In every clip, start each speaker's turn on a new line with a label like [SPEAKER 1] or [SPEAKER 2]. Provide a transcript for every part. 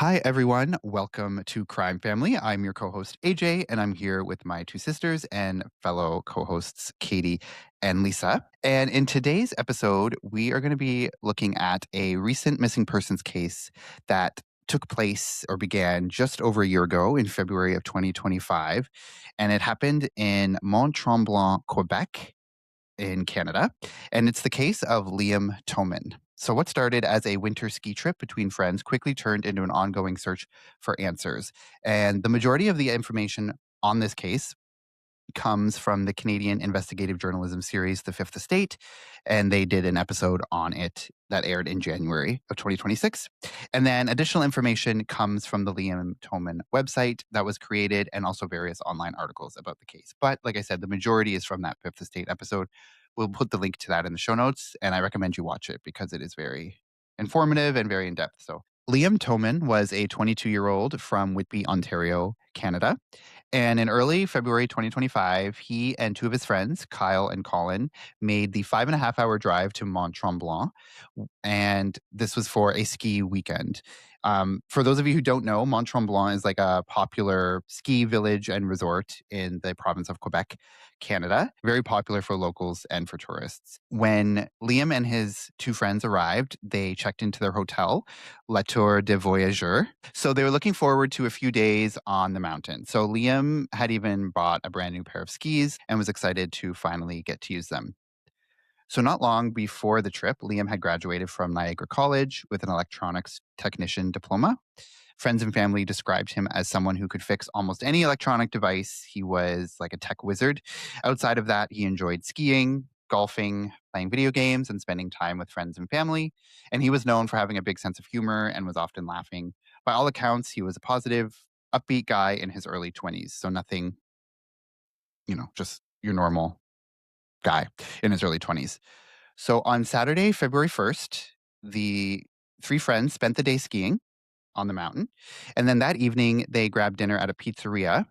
[SPEAKER 1] Hi, everyone. Welcome to Crime Family. I'm your co host, AJ, and I'm here with my two sisters and fellow co hosts, Katie and Lisa. And in today's episode, we are going to be looking at a recent missing persons case that took place or began just over a year ago in February of 2025. And it happened in Mont Tremblant, Quebec, in Canada, and it's the case of Liam Toman. So, what started as a winter ski trip between friends quickly turned into an ongoing search for answers. And the majority of the information on this case comes from the Canadian investigative journalism series, The Fifth Estate, and they did an episode on it that aired in January of 2026. And then additional information comes from the Liam Toman website that was created and also various online articles about the case. But like I said, the majority is from that Fifth Estate episode. We'll put the link to that in the show notes, and I recommend you watch it because it is very informative and very in depth. So, Liam Toman was a 22-year-old from Whitby, Ontario, Canada. And in early February 2025, he and two of his friends, Kyle and Colin, made the 5.5 hour drive to Mont Tremblant. And this was for a ski weekend. For those of you who don't know, Mont Tremblant is like a popular ski village and resort in the province of Quebec, Canada. Very popular for locals and for tourists. When Liam and his two friends arrived, they checked into their hotel, La Tour de Voyageur. So they were looking forward to a few days on the mountain. So Liam had even bought a brand new pair of skis and was excited to finally get to use them. So, not long before the trip, Liam had graduated from Niagara College with an electronics technician diploma. Friends and family described him as someone who could fix almost any electronic device. He was like a tech wizard. Outside of that, he enjoyed skiing, golfing, playing video games, and spending time with friends and family. And he was known for having a big sense of humor and was often laughing. By all accounts, he was a positive, upbeat guy in his early 20s. So, nothing, just your normal guy in his early 20s. So on Saturday, February 1st, the three friends spent the day skiing on the mountain. And then that evening, they grabbed dinner at a pizzeria.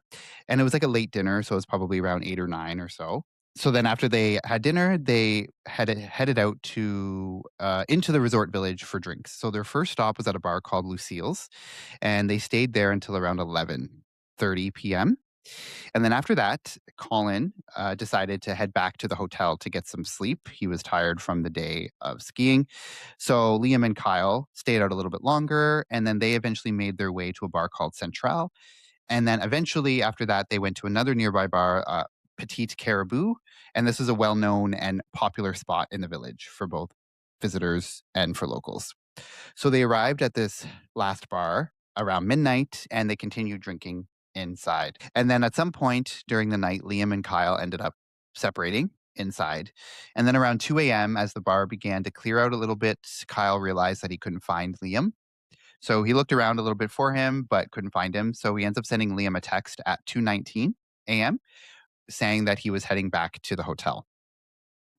[SPEAKER 1] And it was like a late dinner. So it was probably around 8 or 9 or so. So then after they had dinner, they headed out to into the resort village for drinks. So their first stop was at a bar called Lucille's. And they stayed there until around 11:30 p.m. And then after that, Colin decided to head back to the hotel to get some sleep. He was tired from the day of skiing. So Liam and Kyle stayed out a little bit longer, and then they eventually made their way to a bar called Central. And then eventually, after that, they went to another nearby bar, Petite Caribou. And this is a well known and popular spot in the village for both visitors and for locals. So they arrived at this last bar around midnight and they continued drinking inside. And then at some point during the night, Liam and Kyle ended up separating inside. And then around 2 a.m., as the bar began to clear out a little bit, Kyle realized that he couldn't find Liam. So he looked around a little bit for him, but couldn't find him. So he ends up sending Liam a text at 2:19 a.m. saying that he was heading back to the hotel.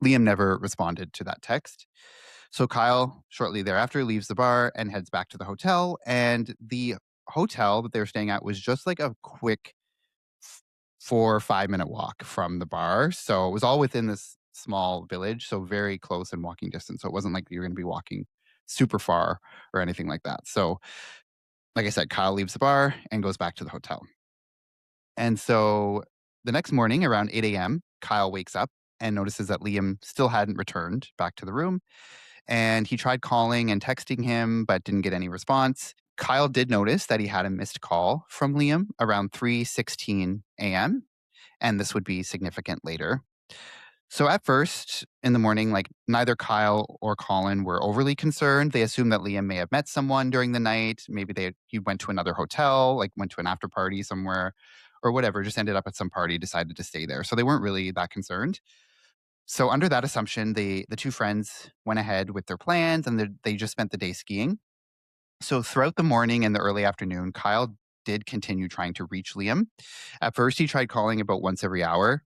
[SPEAKER 1] Liam never responded to that text. So Kyle, shortly thereafter, leaves the bar and heads back to the hotel. And the hotel that they were staying at was just like a quick 4 or 5 minute walk from the bar. So it was all within this small village, so very close in walking distance. So it wasn't like you're going to be walking super far or anything like that. So, like I said, Kyle leaves the bar and goes back to the hotel. And so the next morning around 8 a.m., Kyle wakes up and notices that Liam still hadn't returned back to the room. And he tried calling and texting him, but didn't get any response. Kyle did notice that he had a missed call from Liam around 3:16 a.m., and this would be significant later. So at first in the morning, like neither Kyle or Colin were overly concerned. They assumed that Liam may have met someone during the night. Maybe he went to another hotel, like went to an after party somewhere or whatever, just ended up at some party, decided to stay there. So they weren't really that concerned. So under that assumption, the two friends went ahead with their plans and they just spent the day skiing. So throughout the morning and the early afternoon, Kyle did continue trying to reach Liam. At first, he tried calling about once every hour,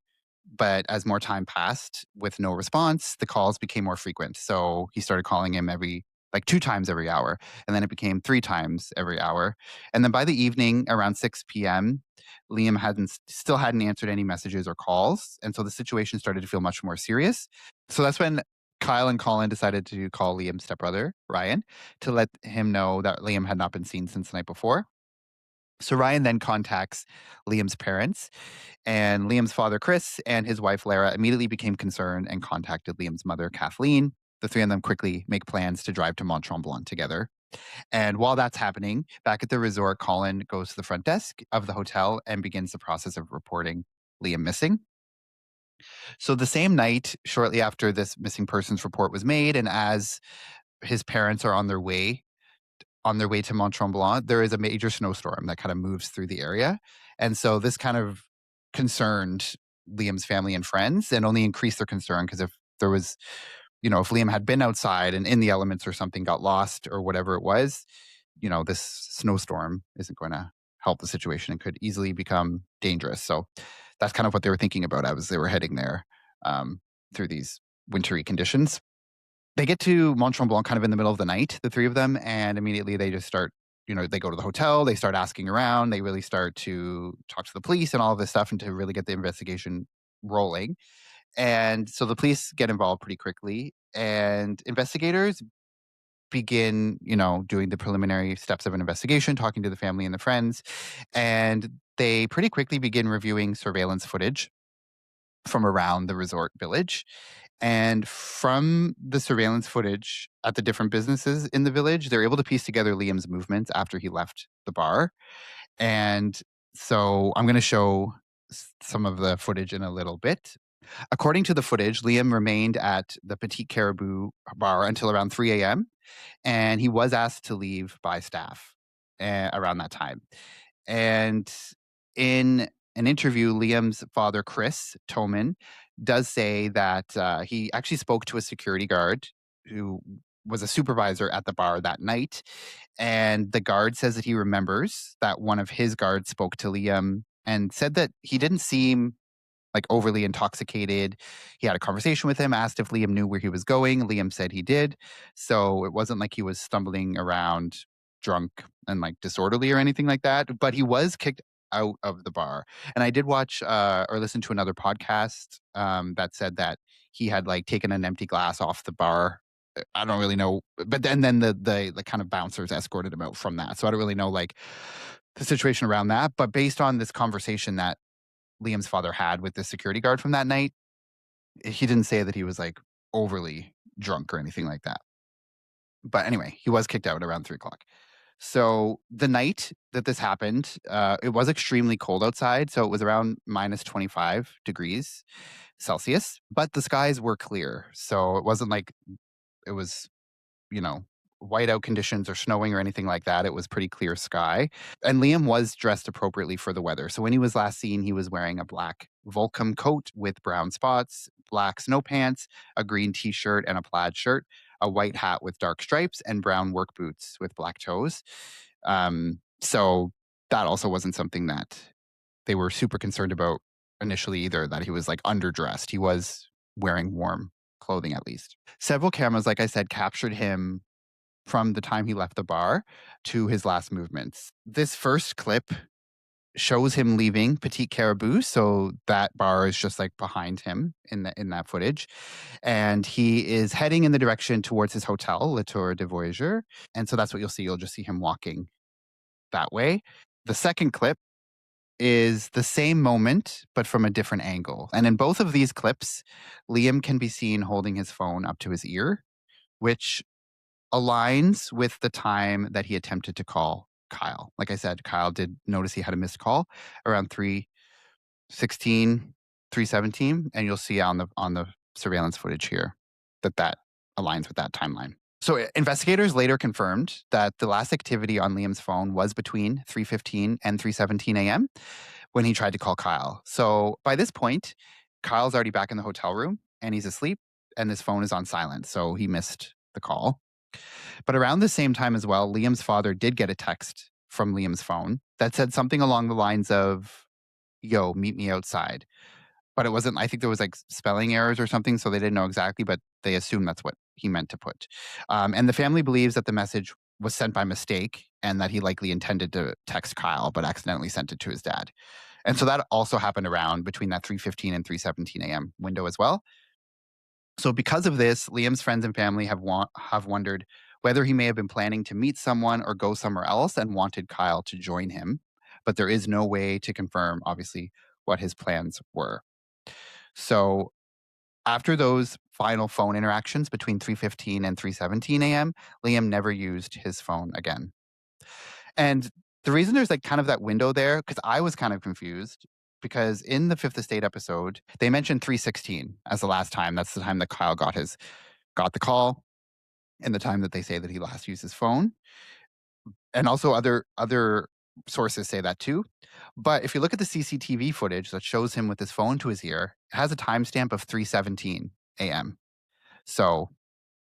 [SPEAKER 1] but as more time passed with no response, the calls became more frequent. So he started calling him like 2 times every hour, and then it became 3 times every hour. And then by the evening, around 6 p.m., Liam still hadn't answered any messages or calls, and so the situation started to feel much more serious. So that's when Kyle and Colin decided to call Liam's stepbrother, Ryan, to let him know that Liam had not been seen since the night before. So Ryan then contacts Liam's parents, and Liam's father, Chris, and his wife, Lara, immediately became concerned and contacted Liam's mother, Kathleen. The three of them quickly make plans to drive to Mont Tremblant together. And while that's happening, back at the resort, Colin goes to the front desk of the hotel and begins the process of reporting Liam missing. So the same night, shortly after this missing persons report was made, and as his parents are on their way to Mont Tremblant, there is a major snowstorm that kind of moves through the area. And so this kind of concerned Liam's family and friends and only increased their concern because if there was, if Liam had been outside and in the elements or something got lost or whatever it was, this snowstorm isn't going to help the situation and could easily become dangerous. So that's kind of what they were thinking about as they were heading there um, through these wintry conditions. They get to Mont Tremblant kind of in the middle of the night, the three of them, and immediately they just start, they go to the hotel, they start asking around, they really start to talk to the police and all of this stuff and to really get the investigation rolling. And so the police get involved pretty quickly and investigators begin, doing the preliminary steps of an investigation, talking to the family and the friends, and they pretty quickly begin reviewing surveillance footage from around the resort village. And from the surveillance footage at the different businesses in the village, they're able to piece together Liam's movements after he left the bar. And so I'm going to show some of the footage in a little bit. According to the footage, Liam remained at the Petite Caribou bar until around 3 a.m. And he was asked to leave by staff around that time. And in an interview, Liam's father, Chris Toman, does say that he actually spoke to a security guard who was a supervisor at the bar that night. And the guard says that he remembers that one of his guards spoke to Liam and said that he didn't seem like overly intoxicated. He had a conversation with him, asked if Liam knew where he was going. Liam said he did. So it wasn't like he was stumbling around drunk and like disorderly or anything like that, but he was kicked out of the bar. And I did watch or listen to another podcast that said that he had like taken an empty glass off the bar. I don't really know, but then the kind of bouncers escorted him out from that. So I don't really know like the situation around that. But based on this conversation that Liam's father had with the security guard from that night, he didn't say that he was like overly drunk or anything like that. But anyway, he was kicked out around 3 o'clock. So the night that this happened, it was extremely cold outside. So it was around minus 25 degrees Celsius, but the skies were clear. So it wasn't like it was, you know, whiteout conditions or snowing or anything like that. It was pretty clear sky. And Liam was dressed appropriately for the weather. So when he was last seen, he was wearing a black Volcom coat with brown spots, black snow pants, a green t-shirt and a plaid shirt, a white hat with dark stripes, and brown work boots with black toes. So that also wasn't something that they were super concerned about initially either, that he was like underdressed. He was wearing warm clothing at least. Several cameras, like I said, captured him from the time he left the bar to his last movements. This first clip shows him leaving Petite Caribou, so that bar is just like behind him in that footage, and he is heading in the direction towards his hotel, Le Tour de Voyageur, and so that's what you'll see. You'll just see him walking that way. The second clip is the same moment, but from a different angle. And in both of these clips, Liam can be seen holding his phone up to his ear, which aligns with the time that he attempted to call Kyle. Like I said, Kyle did notice he had a missed call around 3:16, 3:17, and you'll see on the surveillance footage here that aligns with that timeline. So investigators later confirmed that the last activity on Liam's phone was between 3:15 and 3:17 a.m. when he tried to call Kyle. So by this point, Kyle's already back in the hotel room and he's asleep and his phone is on silent. So he missed the call. But around the same time as well, Liam's father did get a text from Liam's phone that said something along the lines of, "Yo, meet me outside." But it wasn't, I think there was like spelling errors or something. So they didn't know exactly, but they assumed that's what he meant to put. And the family believes that the message was sent by mistake and that he likely intended to text Kyle, but accidentally sent it to his dad. And so that also happened around between that 3:15 and 3:17 a.m. window as well. So because of this, Liam's friends and family have wondered whether he may have been planning to meet someone or go somewhere else and wanted Kyle to join him. But there is no way to confirm, obviously, what his plans were. So after those final phone interactions between 3:15 and 3:17 a.m., Liam never used his phone again. And the reason there's like kind of that window there, because I was kind of confused, because in the Fifth Estate episode, they mentioned 3:16 as the last time. That's the time that Kyle got the call and the time that they say that he last used his phone. And also other sources say that too. But if you look at the CCTV footage that shows him with his phone to his ear, it has a timestamp of 3:17 a.m. So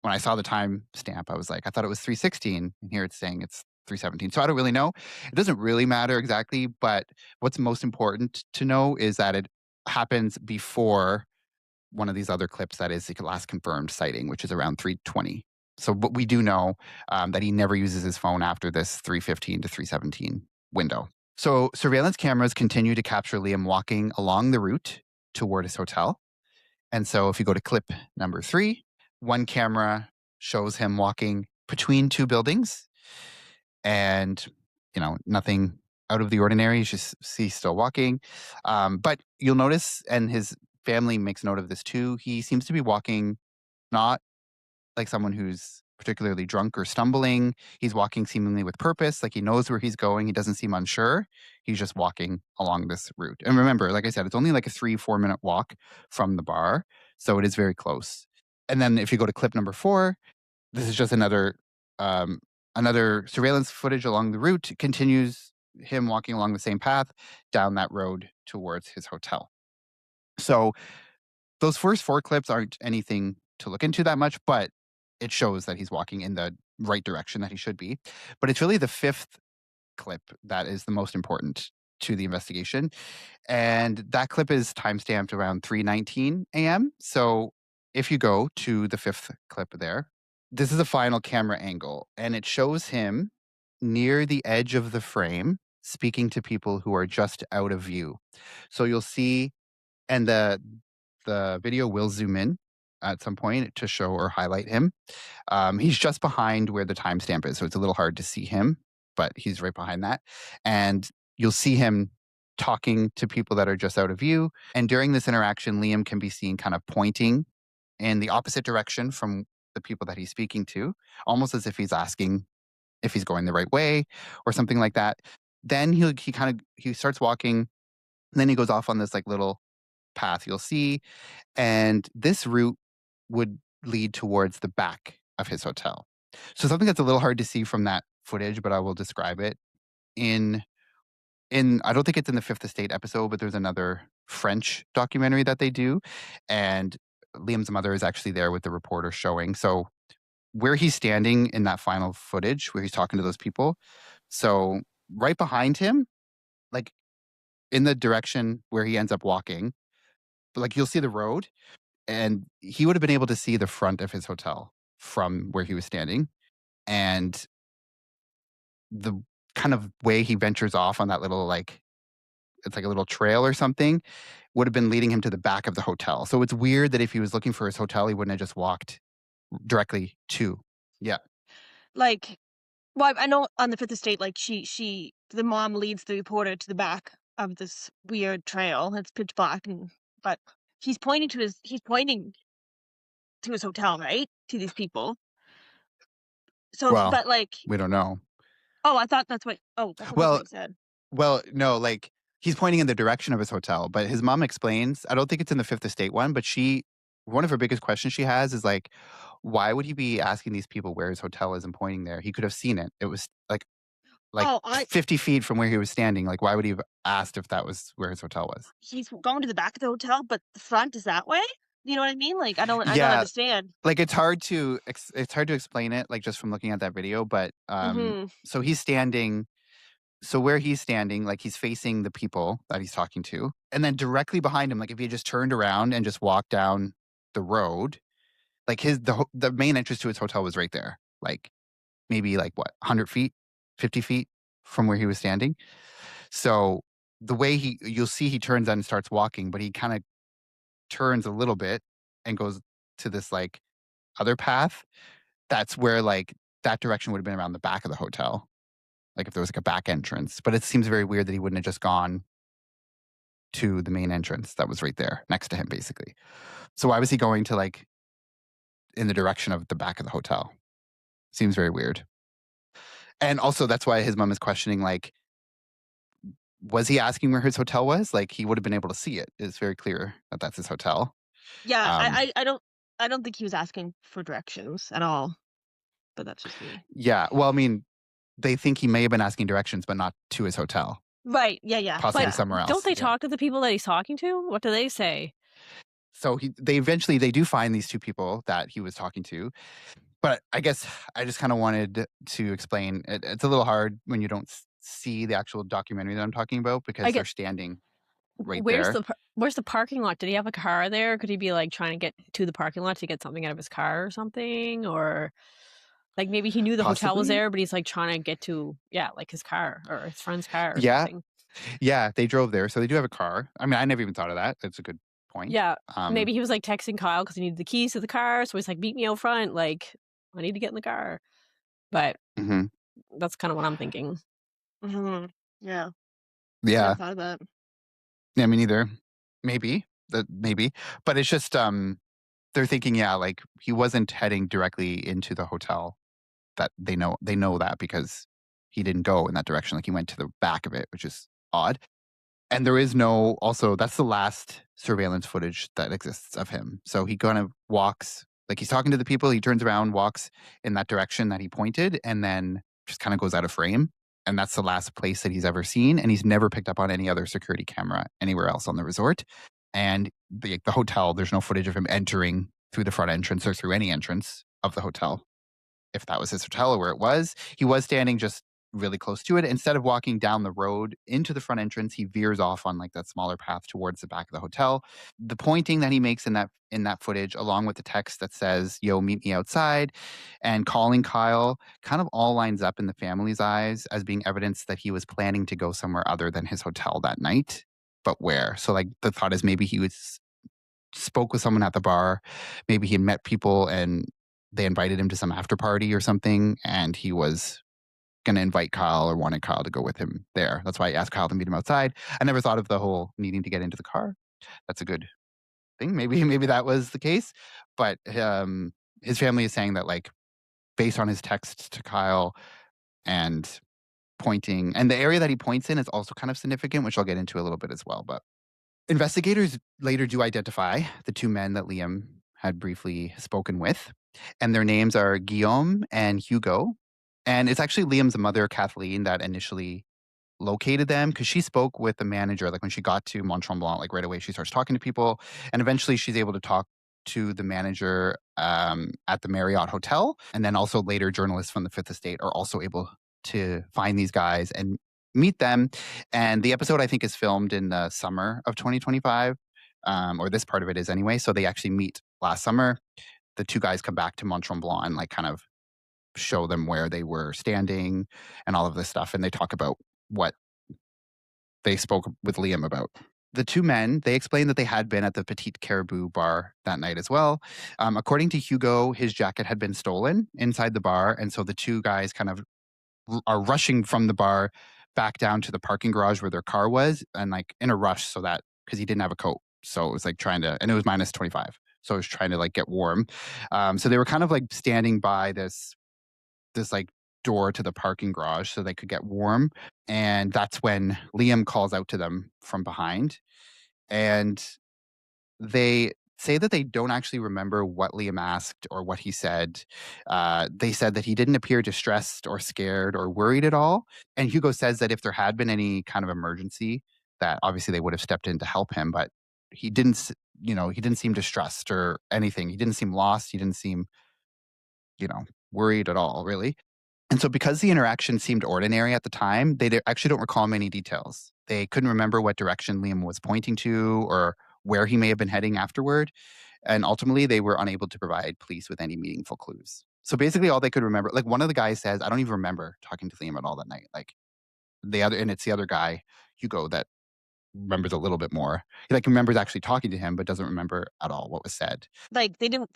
[SPEAKER 1] when I saw the time stamp, I was like, I thought it was 3:16, and here it's saying it's 3:17. So I don't really know. It doesn't really matter exactly, but what's most important to know is that it happens before one of these other clips that is the last confirmed sighting, which is around 3:20. So, but we do know that he never uses his phone after this 3:15 to 3:17 window. So surveillance cameras continue to capture Liam walking along the route toward his hotel. And so if you go to clip number 3, one camera shows him walking between two buildings and, nothing out of the ordinary. You just see still walking. But you'll notice, and his family makes note of this too, he seems to be walking not like someone who's particularly drunk or stumbling. He's walking seemingly with purpose, like he knows where he's going. He doesn't seem unsure. He's just walking along this route. And remember, like I said, it's only like a 3-4 minute walk from the bar. So it is very close. And then if you go to clip number 4, this is just um, another surveillance footage along the route. It continues him walking along the same path down that road towards his hotel. So those first 4 clips aren't anything to look into that much, but it shows that he's walking in the right direction that he should be. But it's really the 5th clip that is the most important to the investigation. And that clip is timestamped around 3:19 a.m. So if you go to the 5th clip there, this is a final camera angle, and it shows him near the edge of the frame speaking to people who are just out of view. So you'll see, and the video will zoom in at some point to show or highlight him. He's just behind where the timestamp is, so it's a little hard to see him, but he's right behind that. And you'll see him talking to people that are just out of view. And during this interaction, Liam can be seen kind of pointing in the opposite direction from the people that he's speaking to, almost as if he's asking if he's going the right way or something like that. Then he starts walking, and then he goes off on this like little path you'll see, and this route would lead towards the back of his hotel. So something that's a little hard to see from that footage, but I will describe it. In I don't think it's in the Fifth Estate episode, but there's another French documentary that they do, and Liam's mother is actually there with the reporter showing. So where he's standing in that final footage, where he's talking to those people, so right behind him, like in the direction where he ends up walking, like you'll see the road, and he would have been able to see the front of his hotel from where he was standing. And the kind of way he ventures off on that little, like, it's like a little trail or something, would have been leading him to the back of the hotel. So it's weird that if he was looking for his hotel, he wouldn't have just walked directly to. Yeah.
[SPEAKER 2] Like, well, I know on the Fifth Estate, like, the mom leads the reporter to the back of this weird trail. It's pitch black, but he's pointing to his hotel, right? To these people. So,
[SPEAKER 1] Well,
[SPEAKER 2] but, like,
[SPEAKER 1] we don't know.
[SPEAKER 2] I thought that's what
[SPEAKER 1] Well,
[SPEAKER 2] he said.
[SPEAKER 1] no, like he's pointing in the direction of his hotel, but his mom explains, I don't think it's in the Fifth Estate one, but one of her biggest questions she has is like, why would he be asking these people where his hotel is and pointing there? He could have seen it. It was like
[SPEAKER 2] Oh,
[SPEAKER 1] 50 feet from where he was standing. Like, why would he have asked if that was where his hotel was?
[SPEAKER 2] he's going to the back of the hotel, but the front is that way? You know what I mean? Like, I don't
[SPEAKER 1] Yeah,
[SPEAKER 2] understand.
[SPEAKER 1] like it's hard to explain it like just from looking at that video, but
[SPEAKER 2] Mhm.
[SPEAKER 1] so he's standing, so where he's standing, like he's facing the people that he's talking to, and then directly behind him, like if he had just turned around and just walked down the road, like the main entrance to his hotel was right there, like maybe like what, 100 feet, 50 feet from where he was standing. So the way you'll see he turns and starts walking, but he kind of turns a little bit and goes to this like other path, that's where like that direction would have been around the back of the hotel. Like if there was like a back entrance. But it seems very weird that he wouldn't have just gone to the main entrance that was right there next to him, basically. So why was he going to like in the direction of the back of the hotel? Seems very weird. And also that's why his mom is questioning like, was he asking where his hotel was? Like he would have been able to see it. It's very clear that that's his hotel.
[SPEAKER 2] Yeah,
[SPEAKER 1] Um,
[SPEAKER 2] I don't think he was asking for directions at all, but that's just me.
[SPEAKER 1] yeah. Well, I mean, they think he may have been asking directions, but not to his hotel,
[SPEAKER 2] Right, yeah, yeah,
[SPEAKER 1] possibly
[SPEAKER 3] But
[SPEAKER 2] yeah.
[SPEAKER 1] somewhere
[SPEAKER 3] don't
[SPEAKER 1] else.
[SPEAKER 3] they
[SPEAKER 1] Yeah.
[SPEAKER 3] talk to the people that he's talking to? What do they say?
[SPEAKER 1] So they eventually they do find these two people that he was talking to. But I guess I just kind of wanted to explain. It's a little hard when you don't see the actual documentary that I'm talking about
[SPEAKER 3] I
[SPEAKER 1] because they're
[SPEAKER 3] get
[SPEAKER 1] standing right
[SPEAKER 3] where's
[SPEAKER 1] there,
[SPEAKER 3] the parking lot? Did he have a car there? Could he be, like, trying to get to the parking lot to get something out of his car or something? Or, like, maybe he knew the hotel was
[SPEAKER 1] possibly.
[SPEAKER 3] there, but he's, like, trying to get to, yeah, like, his car or his friend's car or
[SPEAKER 1] Yeah,
[SPEAKER 3] something.
[SPEAKER 1] yeah, they drove there, so they do have a car. I mean, I never even thought of that. That's a good point.
[SPEAKER 3] Yeah, maybe he was, like, texting Kyle because he needed the keys to the car, so he's like, "Meet me out front, like, I need to get in the car." But
[SPEAKER 1] hmm
[SPEAKER 3] that's kinda what I'm thinking.
[SPEAKER 2] Mhm. Yeah, I never
[SPEAKER 1] Yeah,
[SPEAKER 2] thought of that.
[SPEAKER 1] yeah, me neither. Maybe maybe, but it's just they're thinking, yeah, like he wasn't heading directly into the hotel. That they know that because he didn't go in that direction. Like he went to the back of it, which is odd. And there is no also that's the last surveillance footage that exists of him. So he kind of walks like he's talking to the people, he turns around, walks in that direction that he pointed, and then just kind of goes out of frame. And that's the last place that he's ever seen. And he's never picked up on any other security camera anywhere else on the resort. And the hotel, there's no footage of him entering through the front entrance or through any entrance of the hotel if that was his hotel or where it was. He was standing just really close to it. Instead of walking down the road into the front entrance, he veers off on like that smaller path towards the back of the hotel. The pointing that he makes in that footage, along with the text that says, "Yo, meet me outside," and calling Kyle, kind of all lines up in the family's eyes as being evidence that he was planning to go somewhere other than his hotel that night. But where? So like the thought is maybe he was spoke with someone at the bar. Maybe he had met people and they invited him to some after party or something, and he was going to invite Kyle or wanted Kyle to go with him there. That's why I asked Kyle to meet him outside. I never thought of the whole needing to get into the car. That's a good thing. Maybe that was the case, but his family is saying that like based on his text to Kyle and pointing, and the area that he points in is also kind of significant, which I'll get into a little bit as well. But investigators later do identify the two men that Liam had briefly spoken with, and their names are Guillaume and Hugo. And it's actually Liam's mother, Kathleen, that initially located them because she spoke with the manager. Like when she got to Mont Tremblant, like right away, she starts talking to people, and eventually she's able to talk to the manager at the Marriott Hotel. And then also later, journalists from the Fifth Estate are also able to find these guys and meet them. And the episode, I think, is filmed in the summer of 2025, or this part of it is anyway. So they actually meet last summer. The two guys come back to Mont Tremblant and like kind of show them where they were standing and all of this stuff. And they talk about what they spoke with Liam about. The two men, they explained that they had been at the Petite Caribou bar that night as well. According to Hugo, his jacket had been stolen inside the bar. And so the two guys kind of are rushing from the bar back down to the parking garage where their car was and like in a rush so that because he didn't have a coat. So it was like trying to, and it was minus 25. So it was trying to like get warm. So they were kind of like standing by this like door to the parking garage so they could get warm. And that's when Liam calls out to them from behind. And they say that they don't actually remember what Liam asked or what he said. They said that he didn't appear distressed or scared or worried at all. And Hugo says that if there had been any kind of emergency, that obviously they would have stepped in to help him. But he didn't, he didn't seem distressed or anything. He didn't seem lost. He didn't seem, worried at all, really. And so because the interaction seemed ordinary at the time, actually don't recall many details. They couldn't remember what direction Liam was pointing to or where he may have been heading afterward. And ultimately, they were unable to provide police with any meaningful clues. So basically, all they could remember, like one of the guys says, I don't even remember talking to Liam at all that night. Like and it's the other guy, Hugo, that remembers a little bit more. He, like, remembers actually talking to him, but doesn't remember at all what was said.
[SPEAKER 2] Like, they didn't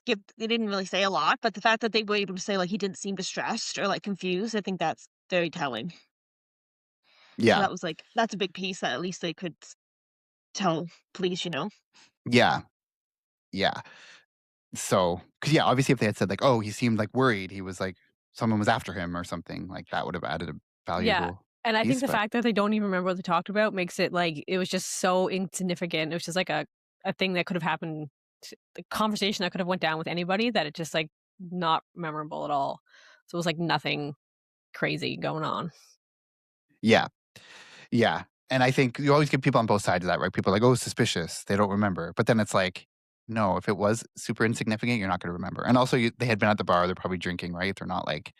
[SPEAKER 2] really say a lot, but the fact that they were able to say, like, he didn't seem distressed or, like, confused, I think that's very telling. So
[SPEAKER 1] Yeah.
[SPEAKER 2] that was, like that's a big piece that at least they could tell police, you know?
[SPEAKER 1] Yeah. Yeah. So, because yeah, obviously if they had said like, "Oh, he seemed, like, worried, he was, like someone was after him," or something, like, that would have added a
[SPEAKER 3] Yeah,
[SPEAKER 1] valuable
[SPEAKER 3] and I think
[SPEAKER 1] piece,
[SPEAKER 3] the
[SPEAKER 1] but
[SPEAKER 3] fact that they don't even remember what they talked about makes it like it was just so insignificant. It was just like a thing that could have happened, the conversation that could have went down with anybody that it just like not memorable at all. So it was like nothing crazy going on.
[SPEAKER 1] yeah. Yeah, and I think you always get people on both sides of that, right? People are like, "Oh, suspicious, they don't remember." But then it's like, no, if it was super insignificant, you're not gonna remember. And also they had been at the bar, they're probably drinking, right? They're not, like,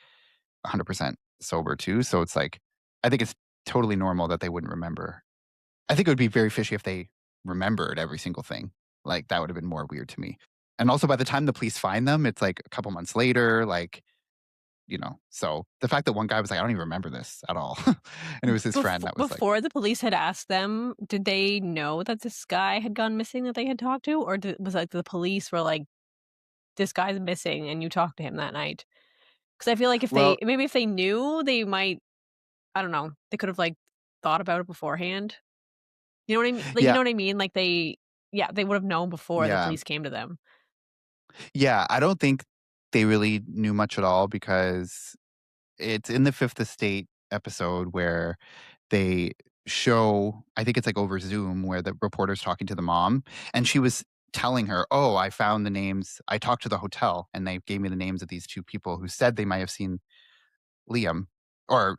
[SPEAKER 1] 100% sober too, so it's like I think it's totally normal that they wouldn't remember. I think it would be very fishy if they remembered every single thing. Like, that would have been more weird to me. And also by the time the police find them, it's, like, a couple months later, like, so the fact that one guy was like, "I don't even remember this at all," and it was his friend that was like,
[SPEAKER 3] Before the police had asked them, did they know that this guy had gone missing that they had talked to, or was like the police were like, "This guy's missing," and you talked to him that night? Because I feel like
[SPEAKER 1] well,
[SPEAKER 3] if they knew, they might, I don't know, they could have like thought about it beforehand. You know what I mean? Like, you
[SPEAKER 1] yeah,
[SPEAKER 3] know what I mean? Like yeah, they would have known before the
[SPEAKER 1] yeah.
[SPEAKER 3] police came to them.
[SPEAKER 1] Yeah, I don't think they really knew much at all because it's in the Fifth Estate episode where they show I think it's, like, over Zoom where the reporter's talking to the mom, and she was telling her, "Oh, I found the names I talked to the hotel, and they gave me the names of these 2 people who said they might have seen Liam or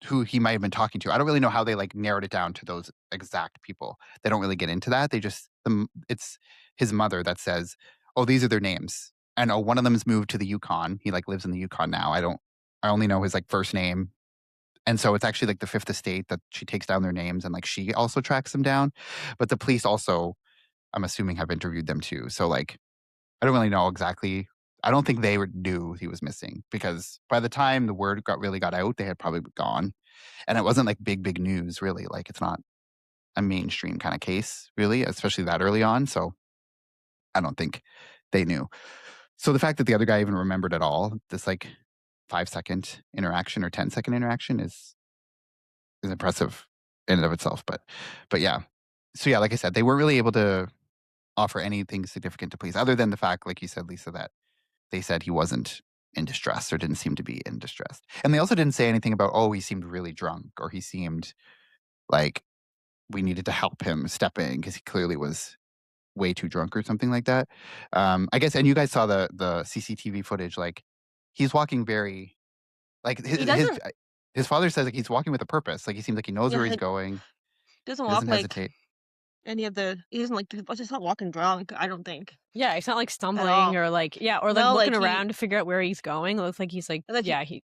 [SPEAKER 1] who he might have been talking to." I don't really know how they, like, narrowed it down to those exact people. They don't really get into that. They just it's his mother that says, "Oh, these are their names." And, "Oh, one of them's moved to the Yukon." He, like, lives in the Yukon now. I only know his, like, first name. And so it's actually, like, the Fifth Estate that she takes down their names and, like, she also tracks them down. But the police also, I'm assuming, have interviewed them too. So, like, I don't really know exactly. I don't think they knew he was missing because by the time the word got out, they had probably gone, and it wasn't like big news really. Like it's not a mainstream kind of case really, especially that early on. So I don't think they knew. So the fact that the other guy even remembered at all, this like 5-second interaction or 10-second interaction is impressive in and of itself. But yeah, so yeah, like I said, they weren't really able to offer anything significant to police other than the fact, like you said, Lisa, that they said he wasn't in distress or didn't seem to be in distress. And they also didn't say anything about, oh, he seemed really drunk or he seemed like we needed to help him step in because he clearly was way too drunk or something like that. I guess, and you guys saw the CCTV footage. Like he's walking very like
[SPEAKER 2] He doesn't
[SPEAKER 1] his father says like he's walking with a purpose. Like he seems like he knows where
[SPEAKER 2] yeah,
[SPEAKER 1] he's
[SPEAKER 2] he
[SPEAKER 1] going.
[SPEAKER 2] doesn't
[SPEAKER 1] He doesn't
[SPEAKER 2] walk like
[SPEAKER 1] hesitate.
[SPEAKER 2] any of the he doesn't like he's not walking drunk, I don't think,
[SPEAKER 3] Yeah, it's not like
[SPEAKER 2] at
[SPEAKER 3] stumbling
[SPEAKER 2] all.
[SPEAKER 3] or like yeah, or like
[SPEAKER 2] No,
[SPEAKER 3] looking around to figure out where he's going. It looks like he's like
[SPEAKER 2] like
[SPEAKER 3] yeah, he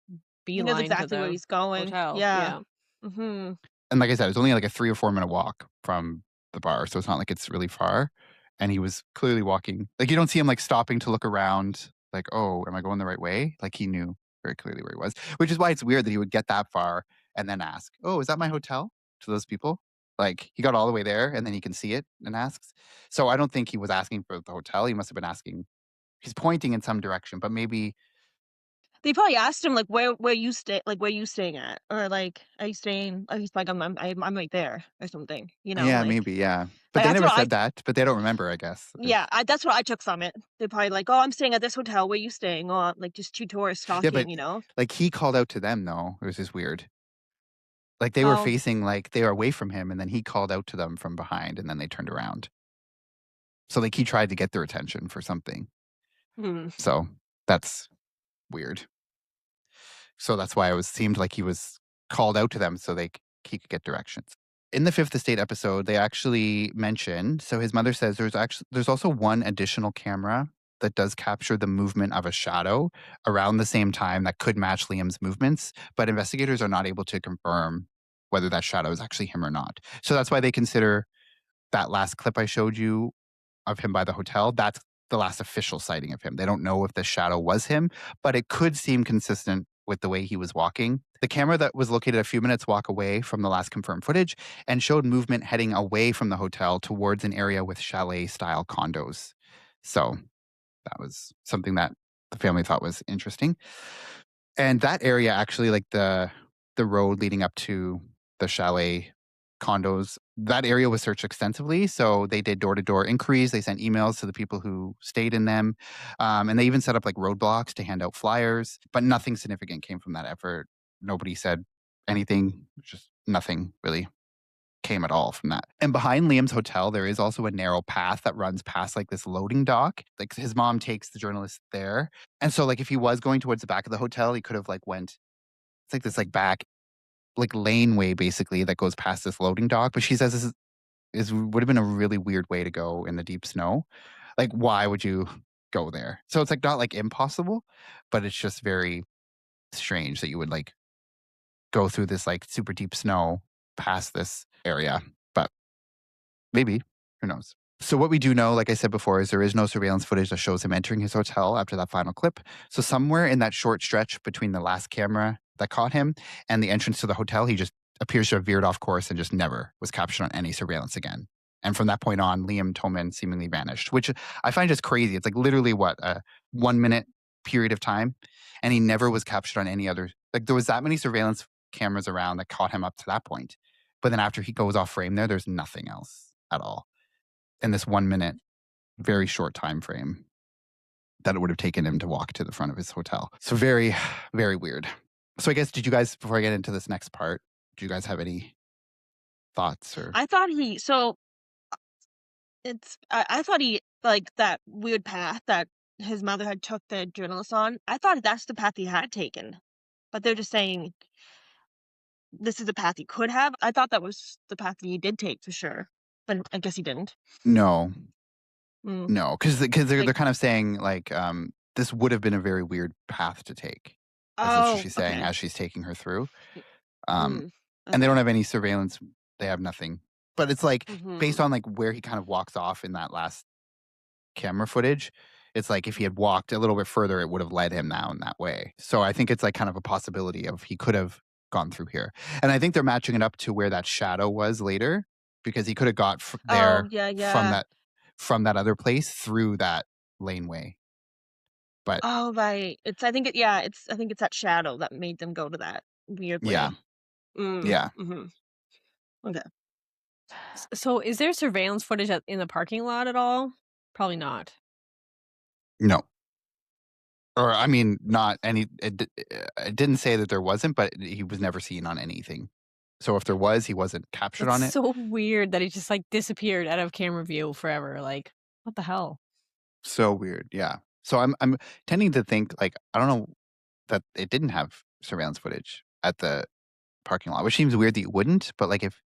[SPEAKER 2] he knows
[SPEAKER 3] beeline to
[SPEAKER 2] exactly where
[SPEAKER 3] the
[SPEAKER 2] he's going.
[SPEAKER 3] hotel.
[SPEAKER 2] Yeah.
[SPEAKER 3] Yeah.
[SPEAKER 2] Mhm.
[SPEAKER 1] And like I said, it's only like a 3 or 4 minute walk from the bar, so it's not like it's really far, and he was clearly walking like, you don't see him, like, stopping to look around, like, "Oh, am I going the right way?" Like, he knew very clearly where he was, which is why it's weird that he would get that far and then ask, "Oh, is that my hotel?" to those people. Like, he got all the way there, and then he can see it and asks. So, I don't think he was asking for the hotel, he must have been asking he's pointing in some direction, but maybe
[SPEAKER 2] They probably asked him, like, "Where you stay like, where you staying at?" Or, like, "Are you staying" he's like, I'm right there," or something,
[SPEAKER 1] yeah,
[SPEAKER 2] like
[SPEAKER 1] maybe, yeah. But
[SPEAKER 2] like,
[SPEAKER 1] they
[SPEAKER 2] that's
[SPEAKER 1] never
[SPEAKER 2] what
[SPEAKER 1] said that, but they don't remember, I guess, is
[SPEAKER 2] yeah, that's what I took from it. They're probably like, "Oh, I'm staying at this hotel, where you staying?" Or, like, just 2 tourists
[SPEAKER 1] yeah, but,
[SPEAKER 2] talking, you know?
[SPEAKER 1] like, he called out to them, though. It was just weird. Like, they were
[SPEAKER 2] Oh,
[SPEAKER 1] facing like, they were away from him, and then he called out to them from behind, and then they turned around. So, like, he tried to get their attention for something.
[SPEAKER 2] hmm.
[SPEAKER 1] So, that's weird. So, that's why it was seemed like he was called out to them so he could get directions. In the Fifth Estate episode, they actually mentioned so his mother says there's also one additional camera that does capture the movement of a shadow around the same time that could match Liam's movements, but investigators are not able to confirm whether that shadow is actually him or not. So that's why they consider that last clip I showed you of him by the hotel, that's the last official sighting of him. They don't know if the shadow was him, but it could seem consistent with the way he was walking. The camera that was located a few minutes walk away from the last confirmed footage and showed movement heading away from the hotel towards an area with chalet-style condos. So that was something that the family thought was interesting. And that area actually, like the road leading up to the chalet condos, that area was searched extensively. So they did door-to-door inquiries. They sent emails to the people who stayed in them. And they even set up like roadblocks to hand out flyers, but nothing significant came from that effort. Nobody said anything, just nothing really came at all from that. And behind Liam's hotel, there is also a narrow path that runs past like this loading dock. Like his mom takes the journalist there. And so like if he was going towards the back of the hotel, he could have like went, it's like this like back like laneway basically that goes past this loading dock. But she says this would have been a really weird way to go in the deep snow. Like why would you go there? So it's like not like impossible, but it's just very strange that you would like go through this like super deep snow past this area. But maybe. Who knows? So what we do know, like I said before, is there is no surveillance footage that shows him entering his hotel after that final clip. So somewhere in that short stretch between the last camera that caught him and the entrance to the hotel, he just appears to have veered off course and just never was captured on any surveillance again. And from that point on, Liam Toman seemingly vanished, which I find just crazy. It's like literally what, a 1 minute period of time. And he never was captured on any other, like there was that many surveillance cameras around that caught him up to that point. But then after he goes off frame there's nothing else at all in this 1 minute, very short time frame that it would have taken him to walk to the front of his hotel. So very, very weird. So I guess, did you guys, before I get into this next part, do you guys have any thoughts or?
[SPEAKER 2] I thought he so I thought he like that weird path that his mother had took the journalist on. I thought that's the path he had taken, but they're just saying this is the path he could have. I thought that was the path that he did take for sure, but I guess he didn't.
[SPEAKER 1] No,
[SPEAKER 2] Mm.
[SPEAKER 1] no, because they're
[SPEAKER 2] Like,
[SPEAKER 1] kind of saying like this would have been a very weird path to take. That's what
[SPEAKER 2] oh,
[SPEAKER 1] she's saying
[SPEAKER 2] okay.
[SPEAKER 1] as she's taking her through.
[SPEAKER 2] Y-
[SPEAKER 1] Um,
[SPEAKER 2] Mm,
[SPEAKER 1] and they don't
[SPEAKER 2] okay.
[SPEAKER 1] have any surveillance. They have nothing. But it's like based
[SPEAKER 2] Mhm.
[SPEAKER 1] on like where he kind of walks off in that last camera footage, it's like if he had walked a little bit further, it would have led him down that way. So I think it's like kind of a possibility of he could have gone through here. And I think they're matching it up to where that shadow was later because he could have got
[SPEAKER 2] Oh,
[SPEAKER 1] there
[SPEAKER 2] yeah, yeah.
[SPEAKER 1] from that other place through that laneway. But
[SPEAKER 2] Oh, right. I think it's that shadow that made them go to that weird
[SPEAKER 1] yeah,
[SPEAKER 2] way. Mm,
[SPEAKER 1] yeah,
[SPEAKER 2] mhm. Okay.
[SPEAKER 3] So is there surveillance footage in the parking lot at all? Probably not.
[SPEAKER 1] no. Or I mean, not any. It didn't say that there wasn't, but he was never seen on anything. So if there was, he wasn't captured
[SPEAKER 3] That's
[SPEAKER 1] on it.
[SPEAKER 3] so weird that he just like disappeared out of camera view forever. Like, what the hell?
[SPEAKER 1] So weird, yeah. So I'm tending to think, like, I don't know that it didn't have surveillance footage at the parking lot, which seems weird that you wouldn't, but, like, if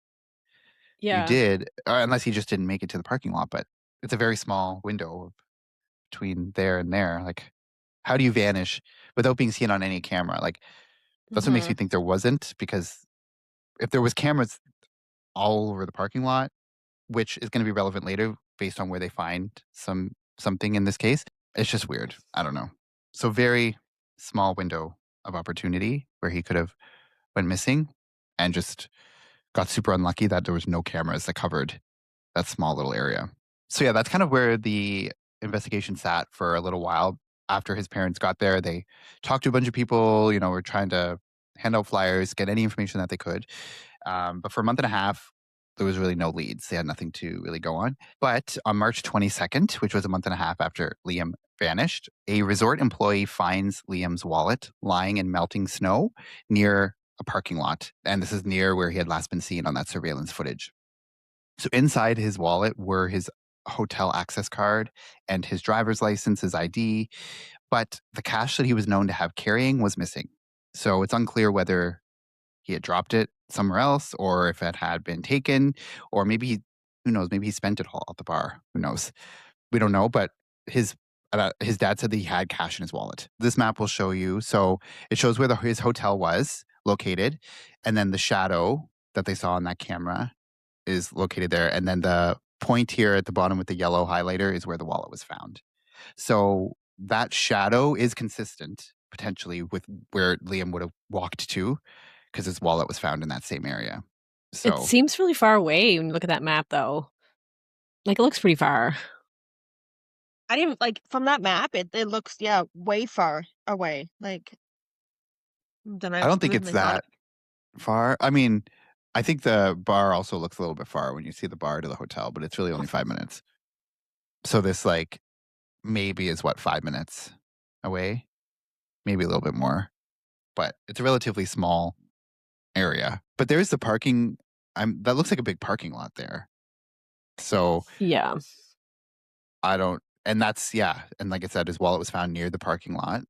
[SPEAKER 1] you
[SPEAKER 3] Yeah.
[SPEAKER 1] did unless he just didn't make it to the parking lot, but it's a very small window between there and there, like, how do you vanish without being seen on any camera? Like, that's what makes me
[SPEAKER 3] Mhm.
[SPEAKER 1] think there wasn't, because if there was cameras all over the parking lot, which is gonna be relevant later based on where they find something in this case. It's just weird. I don't know. So very small window of opportunity where he could have went missing and just got super unlucky that there was no cameras that covered that small little area. So yeah, that's kind of where the investigation sat for a little while. After his parents got there, they talked to a bunch of people, were trying to hand out flyers, get any information that they could. But for a month and a half, there was really no leads. They had nothing to really go on. But on March 22nd, which was a month and a half after Liam vanished, a resort employee finds Liam's wallet lying in melting snow near a parking lot. And this is near where he had last been seen on that surveillance footage. So inside his wallet were his hotel access card and his driver's license, his ID, but the cash that he was known to have carrying was missing. So it's unclear whether he had dropped it somewhere else or if it had been taken, or maybe who knows, maybe he spent it all at the bar. Who knows? We don't know, but his dad said that he had cash in his wallet. This map will show you. So it shows where his hotel was located, and then the shadow that they saw on that camera is located there. And then the point here at the bottom with the yellow highlighter is where the wallet was found. So that shadow is consistent potentially with where Liam would have walked to, because his wallet was found in that same area.
[SPEAKER 3] It
[SPEAKER 1] So
[SPEAKER 3] seems really far away when you look at that map, though. Like, it looks pretty far.
[SPEAKER 2] I didn't like from that map, it looks, yeah, way far away, like, than
[SPEAKER 1] I
[SPEAKER 2] I
[SPEAKER 1] don't think it's
[SPEAKER 2] originally thought.
[SPEAKER 1] that far. I mean, I think the bar also looks a little bit far when you see the bar to the hotel, but it's really only 5 minutes. So this like maybe is what 5 minutes away, maybe a little bit more, but it's a relatively small area. But there's the parking. That looks like a big parking lot there. So
[SPEAKER 3] Yeah.
[SPEAKER 1] I don't, and that's yeah, and like I said, his wallet was found near the parking lot.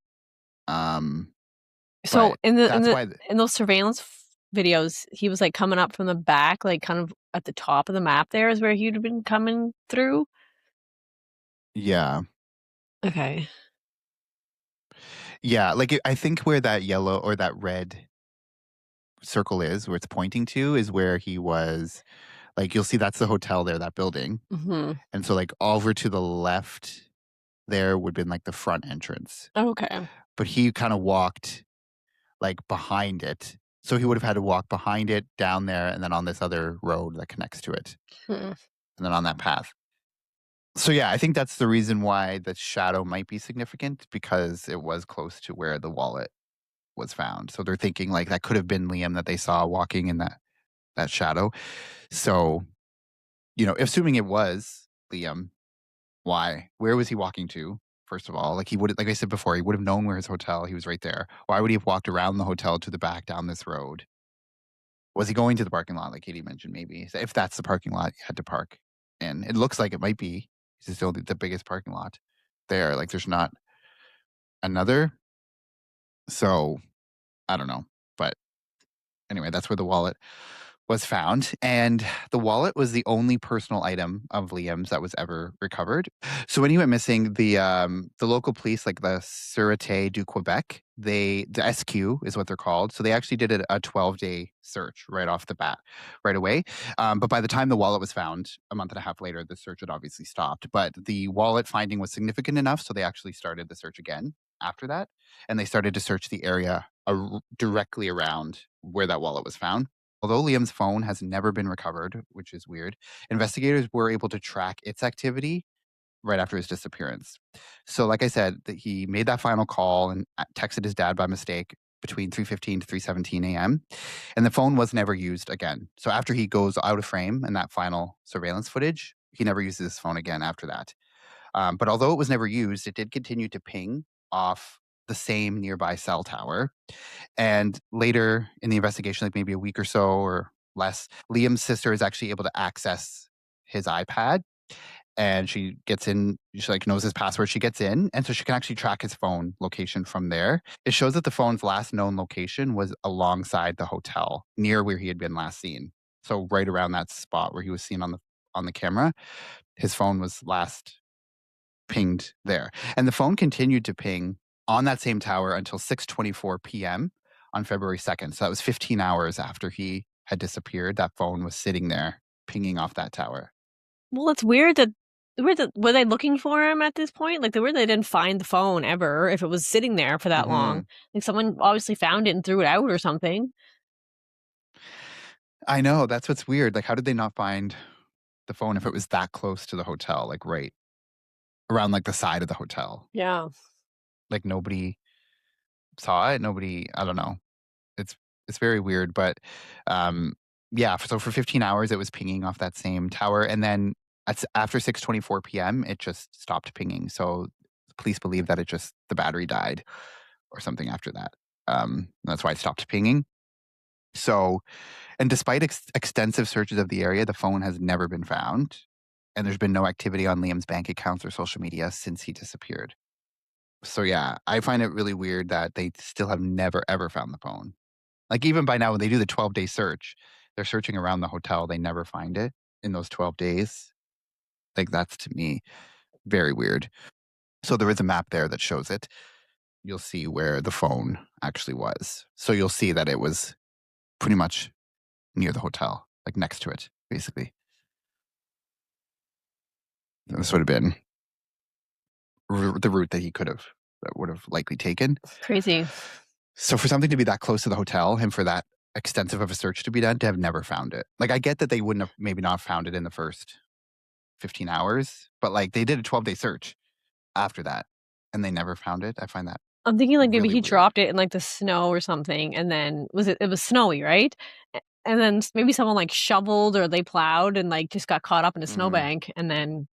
[SPEAKER 1] Um,
[SPEAKER 3] So
[SPEAKER 1] but that's why,
[SPEAKER 3] in those surveillance videos, he was, like, coming up from the back, like, kind of at the top of the map there is where he'd been coming through?
[SPEAKER 1] yeah,
[SPEAKER 3] Okay.
[SPEAKER 1] yeah, like I think where that yellow or that red circle is, where it's pointing to, is where he was. Like you'll see that's the hotel there, that building,
[SPEAKER 3] Mhm.
[SPEAKER 1] and so like over to the left there would have been like the front entrance,
[SPEAKER 3] Okay.
[SPEAKER 1] but he kind of walked like behind it. So he would have had to walk behind it, down there, and then on this other road that connects to it,
[SPEAKER 3] Hmm.
[SPEAKER 1] and then on that path. So yeah, I think that's the reason why the shadow might be significant, because it was close to where the wallet was found. So they're thinking like that could have been Liam that they saw walking in that shadow. So, assuming it was Liam, why? Where was he walking to? First of all, like he would, like I said before, he would have known where his hotel. He was right there. Why would he have walked around the hotel to the back down this road? Was he going to the parking lot, like Katie mentioned? Maybe if that's the parking lot you had to park in. It looks like it might be. It's still the biggest parking lot there. Like there's not another. So I don't know, but anyway, that's where the wallet was found, and the wallet was the only personal item of Liam's that was ever recovered. So when he went missing, the local police, like the Sûreté du Québec, the SQ is what they're called. So they actually did a 12-day search right off the bat, right away. But by the time the wallet was found, a month and a half later, the search had obviously stopped. But the wallet finding was significant enough, so they actually started the search again after that, and they started to search the area directly around where that wallet was found. Although Liam's phone has never been recovered, which is weird, investigators were able to track its activity right after his disappearance. So, like I said, that he made that final call and texted his dad by mistake between 3:15 to 3:17 a.m. And the phone was never used again. So after he goes out of frame in that final surveillance footage, he never uses his phone again after that. But although it was never used, it did continue to ping off the same nearby cell tower. And later in the investigation, like maybe a week or so or less, Liam's sister is actually able to access his iPad, and she gets in, she like knows his password. She gets in, and so she can actually track his phone location from there. It shows that the phone's last known location was alongside the hotel near where he had been last seen. So right around that spot where he was seen on the camera, his phone was last pinged there. And the phone continued to ping on that same tower until 6:24 p.m. on February 2nd. So that was 15 hours after he had disappeared. That phone was sitting there pinging off that tower.
[SPEAKER 3] Well, it's weird that were they looking for him at this point? Like, the weird they didn't find the phone ever if it was sitting there for that long.
[SPEAKER 1] Mhm.
[SPEAKER 3] Like, someone obviously found it and threw it out or something.
[SPEAKER 1] I know, that's what's weird. Like, how did they not find the phone if it was that close to the hotel, like right around like the side of the hotel?
[SPEAKER 3] Yeah.
[SPEAKER 1] Like nobody saw it. Nobody, I don't know. It's it's very weird, but, um, yeah, so for 15 hours, it was pinging off that same tower, and then after 6:24 PM, it just stopped pinging, so police believe that the battery died or something after that. That's why it stopped pinging. So, and despite extensive searches of the area, the phone has never been found, and there's been no activity on Liam's bank accounts or social media since he disappeared. So, yeah, I find it really weird that they still have never, ever found the phone. Like, even by now, when they do the 12-day search, they're searching around the hotel, they never find it in those 12 days. Like, that's to me very weird. So there is a map there that shows it. You'll see where the phone actually was. So you'll see that it was pretty much near the hotel, like next to it, basically. This would have been the route that he could have would have likely taken.
[SPEAKER 3] Crazy.
[SPEAKER 1] So for something to be that close to the hotel and for that extensive of a search to be done, to have never found it. Like, I get that they wouldn't have maybe not found it in the first 15 hours, but like they did a 12-day search after that and they never found it. I find that
[SPEAKER 3] I'm thinking like maybe
[SPEAKER 1] really
[SPEAKER 3] he
[SPEAKER 1] weird.
[SPEAKER 3] dropped it in like the snow or something, and then it was snowy, right? And then maybe someone like shoveled or they plowed and like just got caught up in a
[SPEAKER 1] Mm.
[SPEAKER 3] snowbank, and then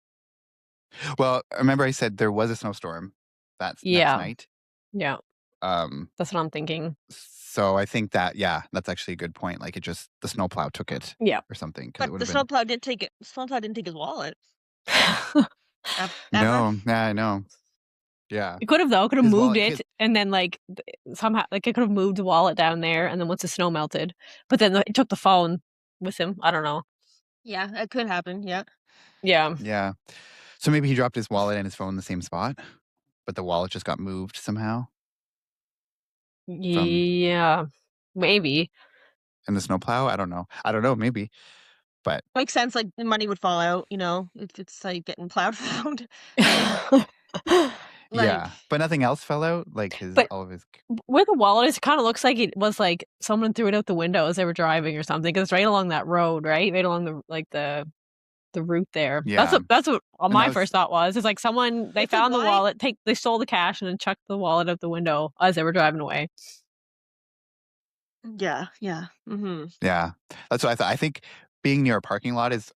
[SPEAKER 1] Well, remember I said there was a snowstorm that next
[SPEAKER 3] yeah,
[SPEAKER 1] night.
[SPEAKER 3] yeah,
[SPEAKER 1] Um,
[SPEAKER 3] that's what I'm thinking.
[SPEAKER 1] so I think that, yeah, that's actually a good point. Like the snowplow took it
[SPEAKER 3] Yeah.
[SPEAKER 1] or something because it
[SPEAKER 2] But
[SPEAKER 1] would
[SPEAKER 2] the
[SPEAKER 1] have been.
[SPEAKER 2] snowplow didn't take it. Snowplow didn't take his wallet ever.
[SPEAKER 1] No, yeah, I know. Yeah.
[SPEAKER 3] It could have though. Could have
[SPEAKER 1] His
[SPEAKER 3] moved
[SPEAKER 1] wallet,
[SPEAKER 3] it, and then like somehow like it could have moved the wallet down there, and then once the snow melted, but then it took the phone with him. I don't know.
[SPEAKER 2] Yeah, that could happen. Yeah.
[SPEAKER 3] Yeah.
[SPEAKER 1] yeah. So maybe he dropped his wallet and his phone in the same spot, but the wallet just got moved somehow from
[SPEAKER 3] Yeah. Maybe.
[SPEAKER 1] in the snowplow. I don't know. Maybe. But
[SPEAKER 2] Makes sense. Like the money would fall out. If it's like getting plowed around. Like,
[SPEAKER 1] yeah. But nothing else fell out. Like his
[SPEAKER 3] But
[SPEAKER 1] all of his.
[SPEAKER 3] where the wallet is, it kind of looks like it was like someone threw it out the window as they were driving or something. Because it's right along that road, right? Right along the route there.
[SPEAKER 1] Yeah.
[SPEAKER 3] That's what
[SPEAKER 1] And that
[SPEAKER 3] my
[SPEAKER 1] was
[SPEAKER 3] first thought was. It's like someone they
[SPEAKER 2] it's a
[SPEAKER 3] found the
[SPEAKER 2] wide.
[SPEAKER 3] wallet, they stole the cash and then chucked the wallet out the window as they were driving away.
[SPEAKER 2] Yeah. Yeah. Mm-hmm.
[SPEAKER 1] yeah. That's what I thought. I think being near a parking lot is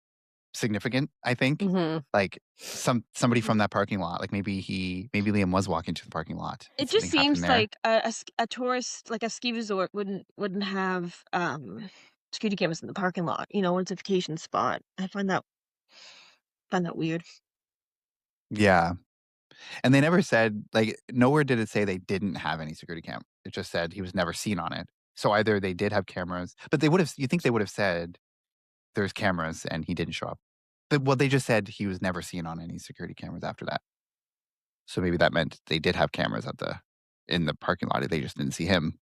[SPEAKER 1] significant. I think
[SPEAKER 3] Hmm.
[SPEAKER 1] like somebody from that parking lot, like maybe Liam was walking to the parking lot and
[SPEAKER 2] It just
[SPEAKER 1] something happened
[SPEAKER 2] seems
[SPEAKER 1] there.
[SPEAKER 2] like a tourist, like a ski resort, wouldn't have security cameras in the parking lot. It's a vacation spot. I find that weird.
[SPEAKER 1] Yeah. And they never said, like, nowhere did it say they didn't have any security cam. It just said he was never seen on it. So either they did have cameras, but you think they would have said there's cameras and he didn't show up. But well, they just said he was never seen on any security cameras after that. So maybe that meant they did have cameras in the parking lot. They just didn't see him.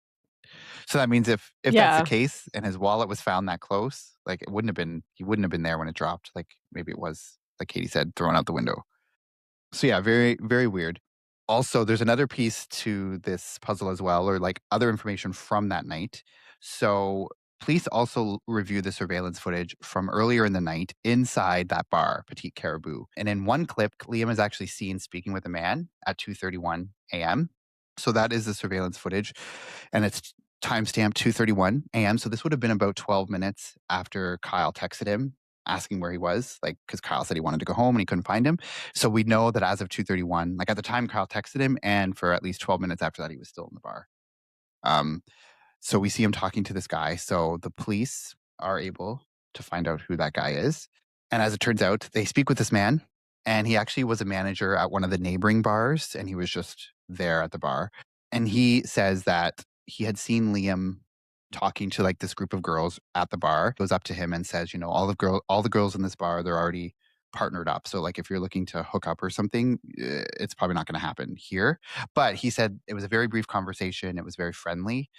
[SPEAKER 1] So that means if that's the
[SPEAKER 3] Yeah.
[SPEAKER 1] case and his wallet was found that close, like he wouldn't have been there when it dropped. Like maybe it was, like Katie said, thrown out the window. So yeah, very, very weird. Also, there's another piece to this puzzle as well, or like other information from that night. So police also review the surveillance footage from earlier in the night inside that bar, Petite Caribou. And in one clip, Liam is actually seen speaking with a man at 2:31 a.m. So that is the surveillance footage. And it's timestamped 2:31 a.m. So this would have been about 12 minutes after Kyle texted him asking where he was, like, because Kyle said he wanted to go home and he couldn't find him. So we know that as of 2:31, like at the time Kyle texted him, and for at least 12 minutes after that, he was still in the bar. Um, so we see him talking to this guy. So the police are able to find out who that guy is. And as it turns out, they speak with this man, and he actually was a manager at one of the neighboring bars, and he was just there at the bar. And he says that he had seen Liam talking to like this group of girls at the bar. Goes up to him and says, all the girls in this bar, they're already partnered up. So like if you're looking to hook up or something, it's probably not going to happen here. But he said it was a very brief conversation. It was very friendly.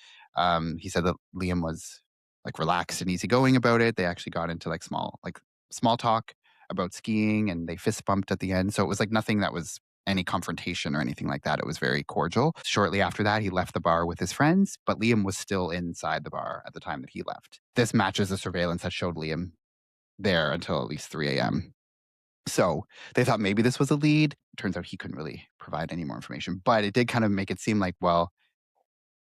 [SPEAKER 1] He said that Liam was like relaxed and easygoing about it. They actually got into like small talk about skiing, and they fist bumped at the end. So it was like nothing that was any confrontation or anything like that. It was very cordial. Shortly after that, he left the bar with his friends, but Liam was still inside the bar at the time that he left. This matches the surveillance that showed Liam there until at least 3 a.m. So they thought maybe this was a lead. Turns out he couldn't really provide any more information, but it did kind of make it seem like, well,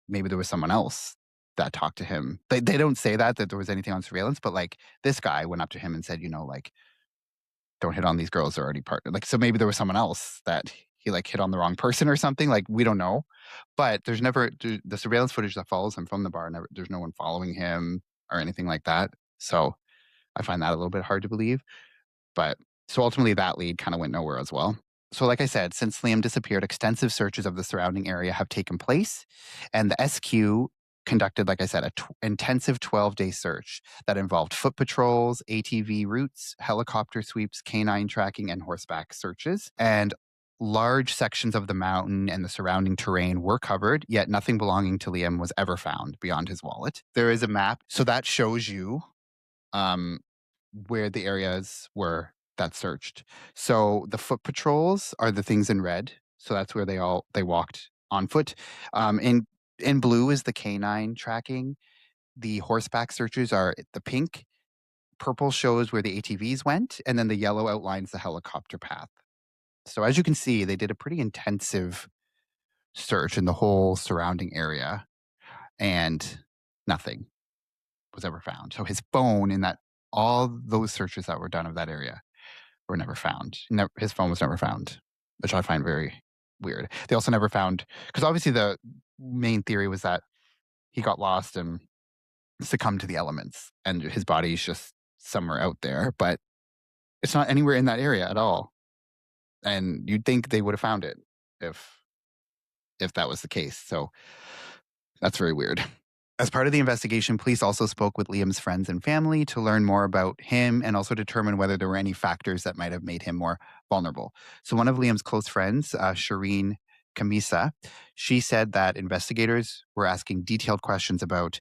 [SPEAKER 1] maybe there was someone else that talked to him. They don't say that there was anything on surveillance, but like this guy went up to him and said, like, don't hit on these girls, they're already partnered. Like, so maybe there was someone else that he like hit on the wrong person or something. Like, we don't know. But there's never the surveillance footage that follows him from the bar. There's no one following him or anything like that. So I find that a little bit hard to believe. But so ultimately that lead kind of went nowhere as well. So like I said, since Liam disappeared, extensive searches of the surrounding area have taken place. And the SQ conducted, like I said, intensive 12-day search that involved foot patrols, ATV routes, helicopter sweeps, canine tracking, and horseback searches. And large sections of the mountain and the surrounding terrain were covered, yet nothing belonging to Liam was ever found beyond his wallet. There is a map. So that shows you where the areas were that searched. So the foot patrols are the things in red. So that's where they walked on foot. In blue is the canine tracking. The horseback searches are the pink. Purple shows where the ATVs went, and then the yellow outlines the helicopter path. So as you can see, they did a pretty intensive search in the whole surrounding area, and nothing was ever found. So his phone in that all those searches that were done of that area were never found. His phone was never found, which I find very weird. They also never found, because obviously the main theory was that he got lost and succumbed to the elements, and his body's just somewhere out there, but it's not anywhere in that area at all. And you'd think they would have found it if that was the case. So that's very weird. As part of the investigation, police also spoke with Liam's friends and family to learn more about him and also determine whether there were any factors that might have made him more vulnerable. So, one of Liam's close friends, Shireen Kamisa, she said that investigators were asking detailed questions about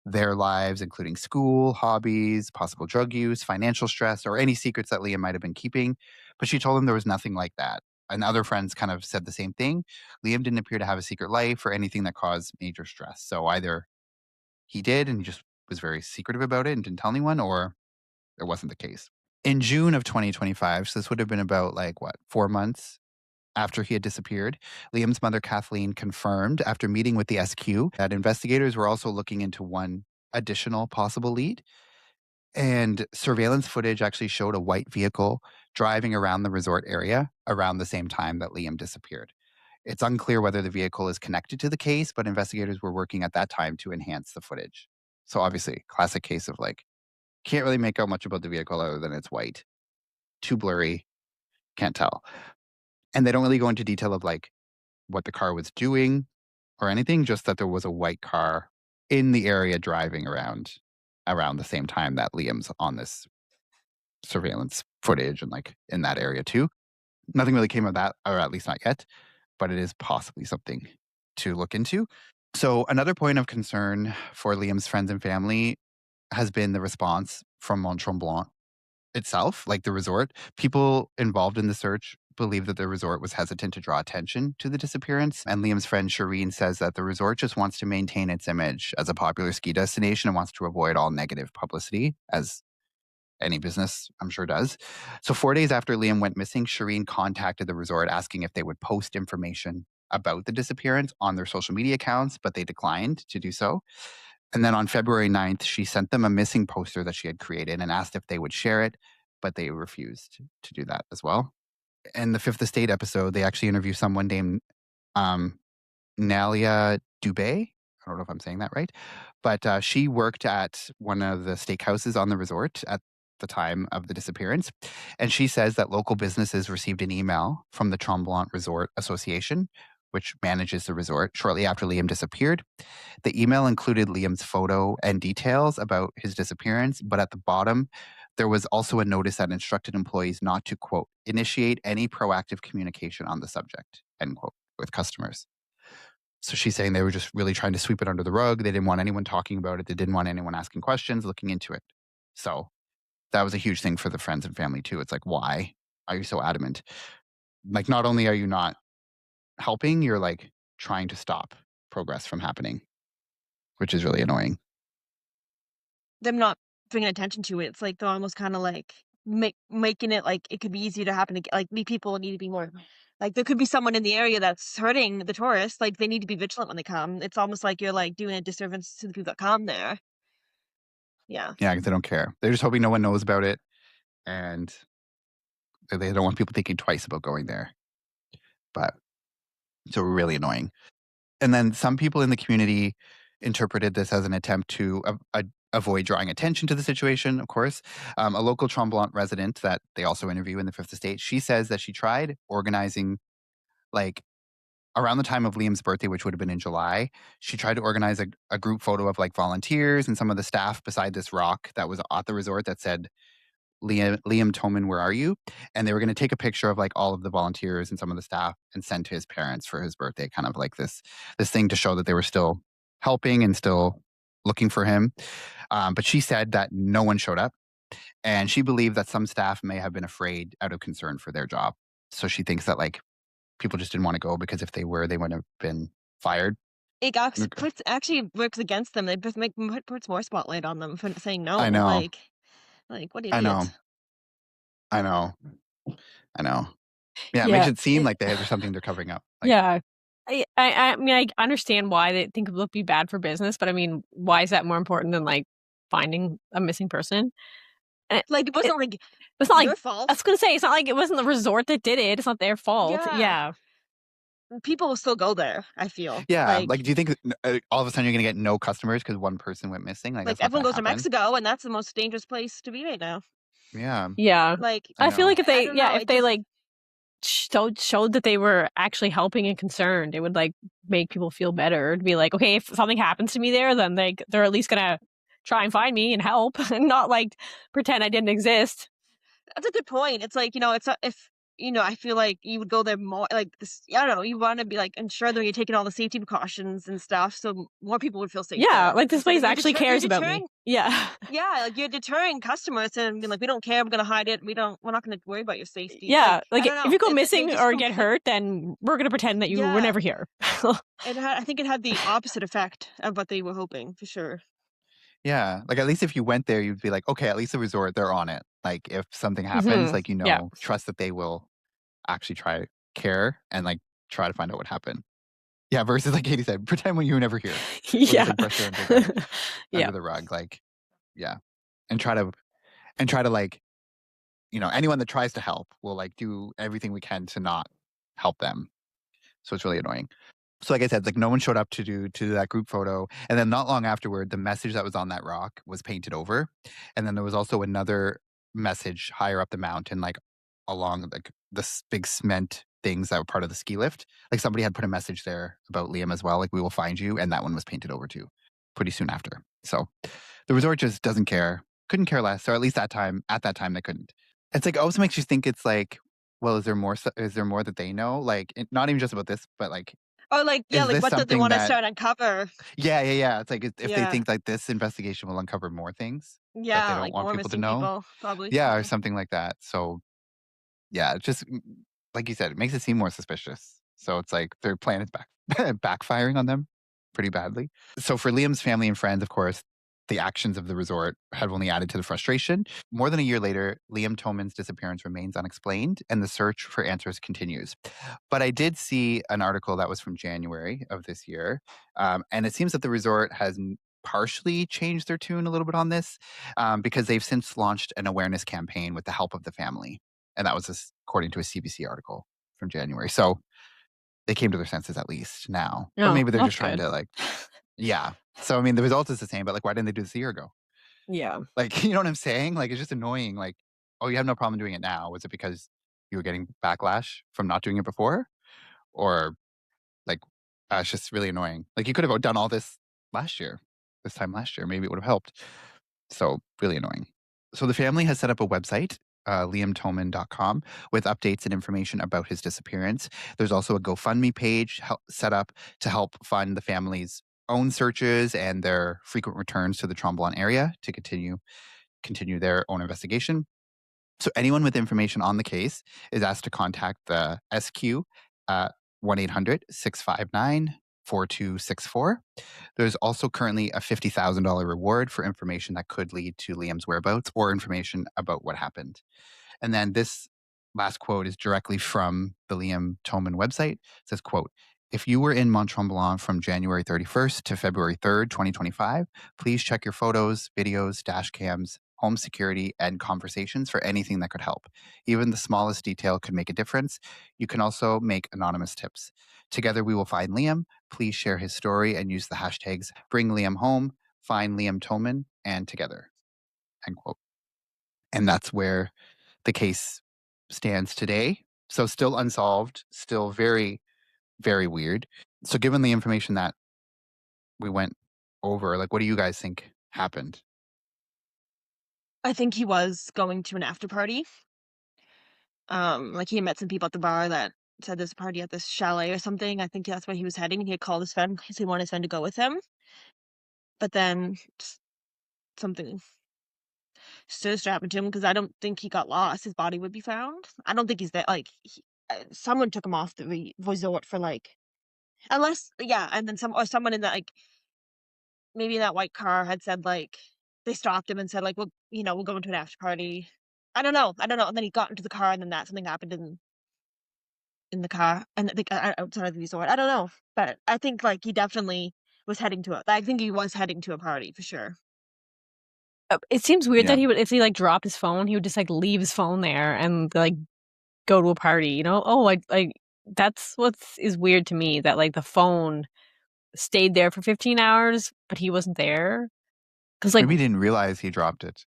[SPEAKER 1] their lives, including school, hobbies, possible drug use, financial stress, or any secrets that Liam might have been keeping. But she told them there was nothing like that. And other friends kind of said the same thing. Liam didn't appear to have a secret life or anything that caused major stress. So either he did and he just was very secretive about it and didn't tell anyone, or it wasn't the case. In June of 2025, so this would have been about 4 months after he had disappeared, Liam's mother, Kathleen, confirmed after meeting with the SQ that investigators were also looking into one additional possible lead. And surveillance footage actually showed a white vehicle driving around the resort area around the same time that Liam disappeared. It's unclear whether the vehicle is connected to the case, but investigators were working at that time to enhance the footage. So obviously, classic case of can't really make out much about the vehicle other than it's white. Too blurry, can't tell. And they don't really go into detail of what the car was doing or anything, just that there was a white car in the area driving around the same time that Liam's on this surveillance footage and in that area too. Nothing really came of that, or at least not yet, but it is possibly something to look into. So another point of concern for Liam's friends and family has been the response from Mont Tremblant itself, like the resort. People involved in the search believe that the resort was hesitant to draw attention to the disappearance. And Liam's friend Shireen says that the resort just wants to maintain its image as a popular ski destination and wants to avoid all negative publicity, as any business, I'm sure, does. So 4 days after Liam went missing, Shireen contacted the resort asking if they would post information about the disappearance on their social media accounts, but they declined to do so. And then on February 9th, she sent them a missing poster that she had created and asked if they would share it, but they refused to do that as well. In the Fifth Estate episode, they actually interview someone named um, Nalia Dubé. I don't know if I'm saying that right, but she worked at one of the steakhouses on the resort at the time of the disappearance. And she says that local businesses received an email from the Tremblant Resort Association, which manages the resort, shortly after Liam disappeared. The email included Liam's photo and details about his disappearance, but at the bottom, there was also a notice that instructed employees not to, quote, initiate any proactive communication on the subject, end quote, with customers. So she's saying they were just really trying to sweep it under the rug. They didn't want anyone talking about it. They didn't want anyone asking questions, looking into it. So that was a huge thing for the friends and family too. It's why are you so adamant? Not only are you not helping, you're trying to stop progress from happening, which is really annoying.
[SPEAKER 2] Them not bringing attention to it, it's like they're almost kinda, making it like it could be easier to happen these people need to be more there could be someone in the area that's hurting the tourists, they need to be vigilant when they come. It's almost like you're, doing a disservice to the people that come there. Yeah.
[SPEAKER 1] Yeah, 'cause they don't care. They're just hoping no one knows about it, and they don't want people thinking twice about going there. But so really annoying. And then some people in the community interpreted this as an attempt to avoid drawing attention to the situation, of course. A local Tremblant resident that they also interview in the Fifth Estate, she says that she tried organizing, like, around the time of Liam's birthday, which would have been in July, she tried to organize a group photo of volunteers and some of the staff beside this rock that was at the resort that said, Liam Toman, where are you? And they were going to take a picture of all of the volunteers and some of the staff and send to his parents for his birthday, kind of this thing to show that they were still helping and still looking for him. But she said that no one showed up, and she believed that some staff may have been afraid out of concern for their job. So she thinks that people just didn't want to go because if they were, they would have been fired.
[SPEAKER 2] It
[SPEAKER 1] Okay.
[SPEAKER 2] actually works against them. They just puts more spotlight on them for saying no.
[SPEAKER 1] I know.
[SPEAKER 2] Like what
[SPEAKER 1] I know.
[SPEAKER 2] idiots.
[SPEAKER 1] I know. I know. Yeah, it makes
[SPEAKER 3] Yeah.
[SPEAKER 1] it seem like there's something they're covering up. Like,
[SPEAKER 3] Yeah. I mean, I understand why they think it would be bad for business, but I mean, why is that more important than, like, finding a missing person? And
[SPEAKER 2] Like it
[SPEAKER 3] it
[SPEAKER 2] wasn't like
[SPEAKER 3] it's not like
[SPEAKER 2] your
[SPEAKER 3] I
[SPEAKER 2] fault.
[SPEAKER 3] was gonna say, it's not like it wasn't the resort that did it, it's not their fault.
[SPEAKER 2] Yeah.
[SPEAKER 3] Yeah.
[SPEAKER 2] People will still go there, I feel.
[SPEAKER 1] yeah, like, do you think all of a sudden you're gonna get no customers because one person went missing? Like,
[SPEAKER 2] Like
[SPEAKER 1] that's not
[SPEAKER 2] everyone
[SPEAKER 1] gonna
[SPEAKER 2] goes to
[SPEAKER 1] happen.
[SPEAKER 2] Mexico and that's the most dangerous place to be right now.
[SPEAKER 1] Yeah,
[SPEAKER 3] Yeah.
[SPEAKER 2] Like
[SPEAKER 1] I
[SPEAKER 3] I feel
[SPEAKER 1] know.
[SPEAKER 3] like if
[SPEAKER 2] I
[SPEAKER 3] they
[SPEAKER 2] don't
[SPEAKER 3] yeah,
[SPEAKER 2] know.
[SPEAKER 3] if
[SPEAKER 2] It
[SPEAKER 3] they,
[SPEAKER 2] just
[SPEAKER 3] like, showed that they were actually helping and concerned, it would, like, make people feel better to be like, "Okay, if something happens to me there, then, like, they're at least gonna try and find me and help and not, like, pretend I didn't exist."
[SPEAKER 2] that's a good point. It's like, it's not if I feel like you would go there more like this. I don't know. You want to be like ensure that you're taking all the safety precautions and stuff, so more people would feel safe
[SPEAKER 3] Yeah,
[SPEAKER 2] there
[SPEAKER 3] like, this
[SPEAKER 2] instead
[SPEAKER 3] place
[SPEAKER 2] of
[SPEAKER 3] actually
[SPEAKER 2] you're
[SPEAKER 3] cares about me.
[SPEAKER 2] deterring.
[SPEAKER 3] Yeah.
[SPEAKER 2] Yeah, like you're deterring customers and being like, we don't care. We're gonna hide it. We're not gonna worry about your safety. Like
[SPEAKER 3] Yeah,
[SPEAKER 2] I
[SPEAKER 3] like,
[SPEAKER 2] don't
[SPEAKER 3] if
[SPEAKER 2] know.
[SPEAKER 3] you go
[SPEAKER 2] They
[SPEAKER 3] missing
[SPEAKER 2] just
[SPEAKER 3] or get
[SPEAKER 2] conflict.
[SPEAKER 3] hurt, then we're gonna pretend that you were
[SPEAKER 2] Yeah,
[SPEAKER 3] never here.
[SPEAKER 2] I think it had the opposite effect of what they were hoping for sure.
[SPEAKER 1] Yeah, like, at least if you went there, you'd be like, "Okay, at least the resort, they're on it." Like, if something happens,
[SPEAKER 3] Mhm.
[SPEAKER 1] like,
[SPEAKER 3] Yeah.
[SPEAKER 1] trust that they will actually try to care and, like, try to find out what happened. Yeah, versus, like Katie said, pretend when you were never here. We'll just,
[SPEAKER 3] Yeah.
[SPEAKER 1] like, brush it under the
[SPEAKER 3] Yeah.
[SPEAKER 1] rug, like, yeah, and try to, like, anyone that tries to help will, like, do everything we can to not help them. So it's really annoying. So like I said, like no one showed up to do that group photo, and then not long afterward, the message that was on that rock was painted over, and then there was also another message higher up the mountain, like along like big cement things that were part of the ski lift. Like somebody had put a message there about Liam as well, like we will find you, and that one was painted over too, pretty soon after. So the resort just doesn't care, couldn't care less, or at least at that time they couldn't. It's like also makes you think it's like, well, is there more? Is there more that they know? Like not even just about this, but like
[SPEAKER 2] Or like, yeah,
[SPEAKER 1] is
[SPEAKER 2] like
[SPEAKER 1] this
[SPEAKER 2] what do they
[SPEAKER 1] something
[SPEAKER 2] want to
[SPEAKER 1] that
[SPEAKER 2] start uncover?
[SPEAKER 1] yeah, yeah, yeah, it's like if they
[SPEAKER 2] Yeah,
[SPEAKER 1] think like this investigation will uncover more things that they
[SPEAKER 2] yeah,
[SPEAKER 1] don't
[SPEAKER 2] like
[SPEAKER 1] want
[SPEAKER 2] more
[SPEAKER 1] people to
[SPEAKER 2] missing
[SPEAKER 1] know.
[SPEAKER 2] people probably.
[SPEAKER 1] Yeah, or something like that. So, yeah, it just like you said, it makes it seem more suspicious. So it's like their plan is backfiring on them pretty badly. So for Liam's family and friends, of course, the actions of the resort have only added to the frustration. More than a year later, Liam Toman's disappearance remains unexplained and the search for answers continues. But I did see an article that was from January of this year, and it seems that the resort has partially changed their tune a little bit on this because they've since launched an awareness campaign with the help of the family. And that was according to a CBC article from January. So they came to their senses at least now. But
[SPEAKER 3] Oh,
[SPEAKER 1] maybe they're
[SPEAKER 3] that's
[SPEAKER 1] just trying
[SPEAKER 3] good.
[SPEAKER 1] to like, yeah. So I mean, the result is the same, but like, why didn't they do this a year ago?
[SPEAKER 3] Yeah.
[SPEAKER 1] Like, you know what I'm saying? Like, it's just annoying. Like, oh, you have no problem doing it now. Was it because you were getting backlash from not doing it before? Or like, it's just really annoying. Like, you could have done all this last year, this time last year. Maybe it would have helped. So, really annoying. So, the family has set up a website, liamtoman.com, with updates and information about his disappearance. There's also a GoFundMe page set up to help fund the family's own searches and their frequent returns to the Tremblant area to continue their own investigation. So anyone with information on the case is asked to contact the SQ at 1-800-659-4264. There's also currently a $50,000 reward for information that could lead to Liam's whereabouts or information about what happened. And then this last quote is directly from the Liam Toman website. It says, quote, if you were in Mont Tremblant from January 31st to February 3rd, 2025, please check your photos, videos, dash cams, home security, and conversations for anything that could help. Even the smallest detail could make a difference. You can also make anonymous tips. Together we will find Liam. Please share his story and use the hashtags Bring Liam Home, Find Liam Toman, and Together. End quote. And that's where the case stands today. So still unsolved, still very, very weird. So given the information that we went over, like, what do you guys think happened?
[SPEAKER 2] I think he was going to an after party. Like he had met some people at the bar that said there's a party at this chalet or something. I think that's where he was heading. He had called his friend because he wanted his friend to go with him. But then something sinister happened to him because I don't think he got lost. His body would be found. I don't think he's there. Like someone took him off the resort for, like, unless yeah, and then someone in that, like, maybe in that white car had said, like, they stopped him and said, like, "Well, we're going to an after party." I don't know, and then he got into the car, and then something happened in the car, and I think outside of the resort. I don't know, but I think, like, he definitely was heading to I think he was heading to a party for sure.
[SPEAKER 3] It seems weird
[SPEAKER 1] Yeah.
[SPEAKER 3] that he would if he, like, dropped his phone, he would just, like, leave his phone there and, like, go to a party, you know? Oh, like, that's what's is weird to me that, like, the phone stayed there for 15 hours, but he wasn't there. 'Cause, like
[SPEAKER 1] Maybe he didn't realize he dropped it.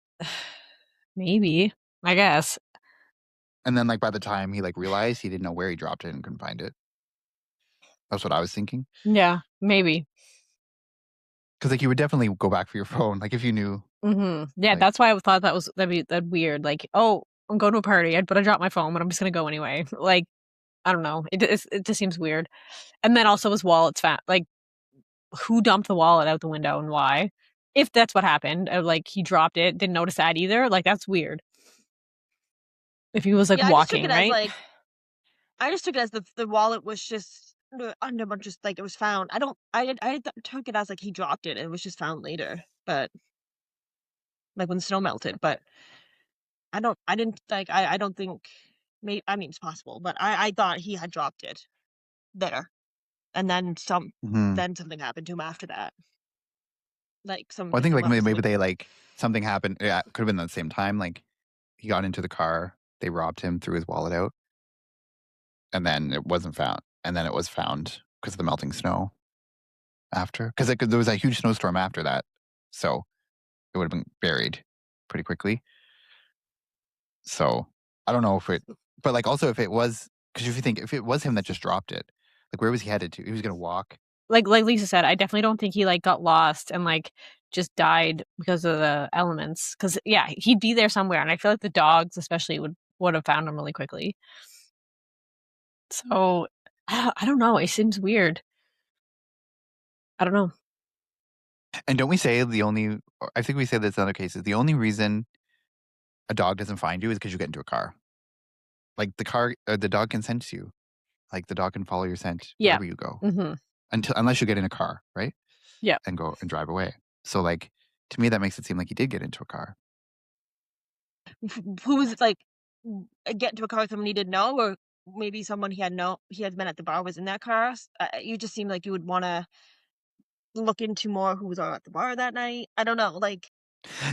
[SPEAKER 3] maybe, I guess.
[SPEAKER 1] And then, like, by the time he, like, realized, he didn't know where he dropped it and couldn't find it. That's what I was thinking.
[SPEAKER 3] Yeah, maybe.
[SPEAKER 1] Because like, you would definitely go back for your phone, like, if you knew,
[SPEAKER 3] Mhm. Yeah,
[SPEAKER 1] like
[SPEAKER 3] that's why I thought that'd weird, like, "Oh, I'm going to a party, but I dropped my phone, but I'm just gonna go anyway." Like, I don't know, it just seems weird. And then also his wallet's fat like, who dumped the wallet out the window and why? If that's what happened, like, he dropped it, didn't notice that either, like, that's weird. If he was, like,
[SPEAKER 2] Yeah,
[SPEAKER 3] walking, right?
[SPEAKER 2] I just took it as the wallet was just under a bunch of like, it was found. I took it as, like, he dropped it and it was just found later, but, like, when the snow melted, but I didn't, like, I don't think I mean, it's possible, but I thought he had dropped it there, and
[SPEAKER 1] mhm.
[SPEAKER 2] then something happened to him after that, like, some
[SPEAKER 1] Well, I think,
[SPEAKER 2] different
[SPEAKER 1] like,
[SPEAKER 2] level,
[SPEAKER 1] maybe
[SPEAKER 2] something
[SPEAKER 1] they, like something happened, yeah, could've been at the same time, like, he got into the car, they robbed him, threw his wallet out, and then it wasn't found, and then it was found because of the melting snow after. Because like, there was a huge snowstorm after that, so it would've been buried pretty quickly. So, I don't know if it but, like, also if it was, because if you think if it was him that just dropped it, like, where was he headed to? He was gonna walk?
[SPEAKER 3] Like Lisa said, I definitely don't think he, like, got lost and, like, just died because of the elements. Because yeah, he'd be there somewhere, and I feel like the dogs especially would have found him really quickly. So, I don't know, it seems weird. I don't know.
[SPEAKER 1] And don't we say the only or I think we say this in other cases, the only reason a dog doesn't find you is because you get into a car. Like, the dog can sense you. Like, the dog can follow your scent
[SPEAKER 3] Yeah.
[SPEAKER 1] wherever you go,
[SPEAKER 3] Mhm.
[SPEAKER 1] unless you get in a car, right?
[SPEAKER 3] Yeah.
[SPEAKER 1] And go and drive away. So, like, to me, that makes it seem like he did get into a car.
[SPEAKER 2] who was, like, get into a car with someone he didn't know, or maybe someone he had been at the bar was in that car. You just seem like you would wanna look into more who was at the bar that night. I don't know, like,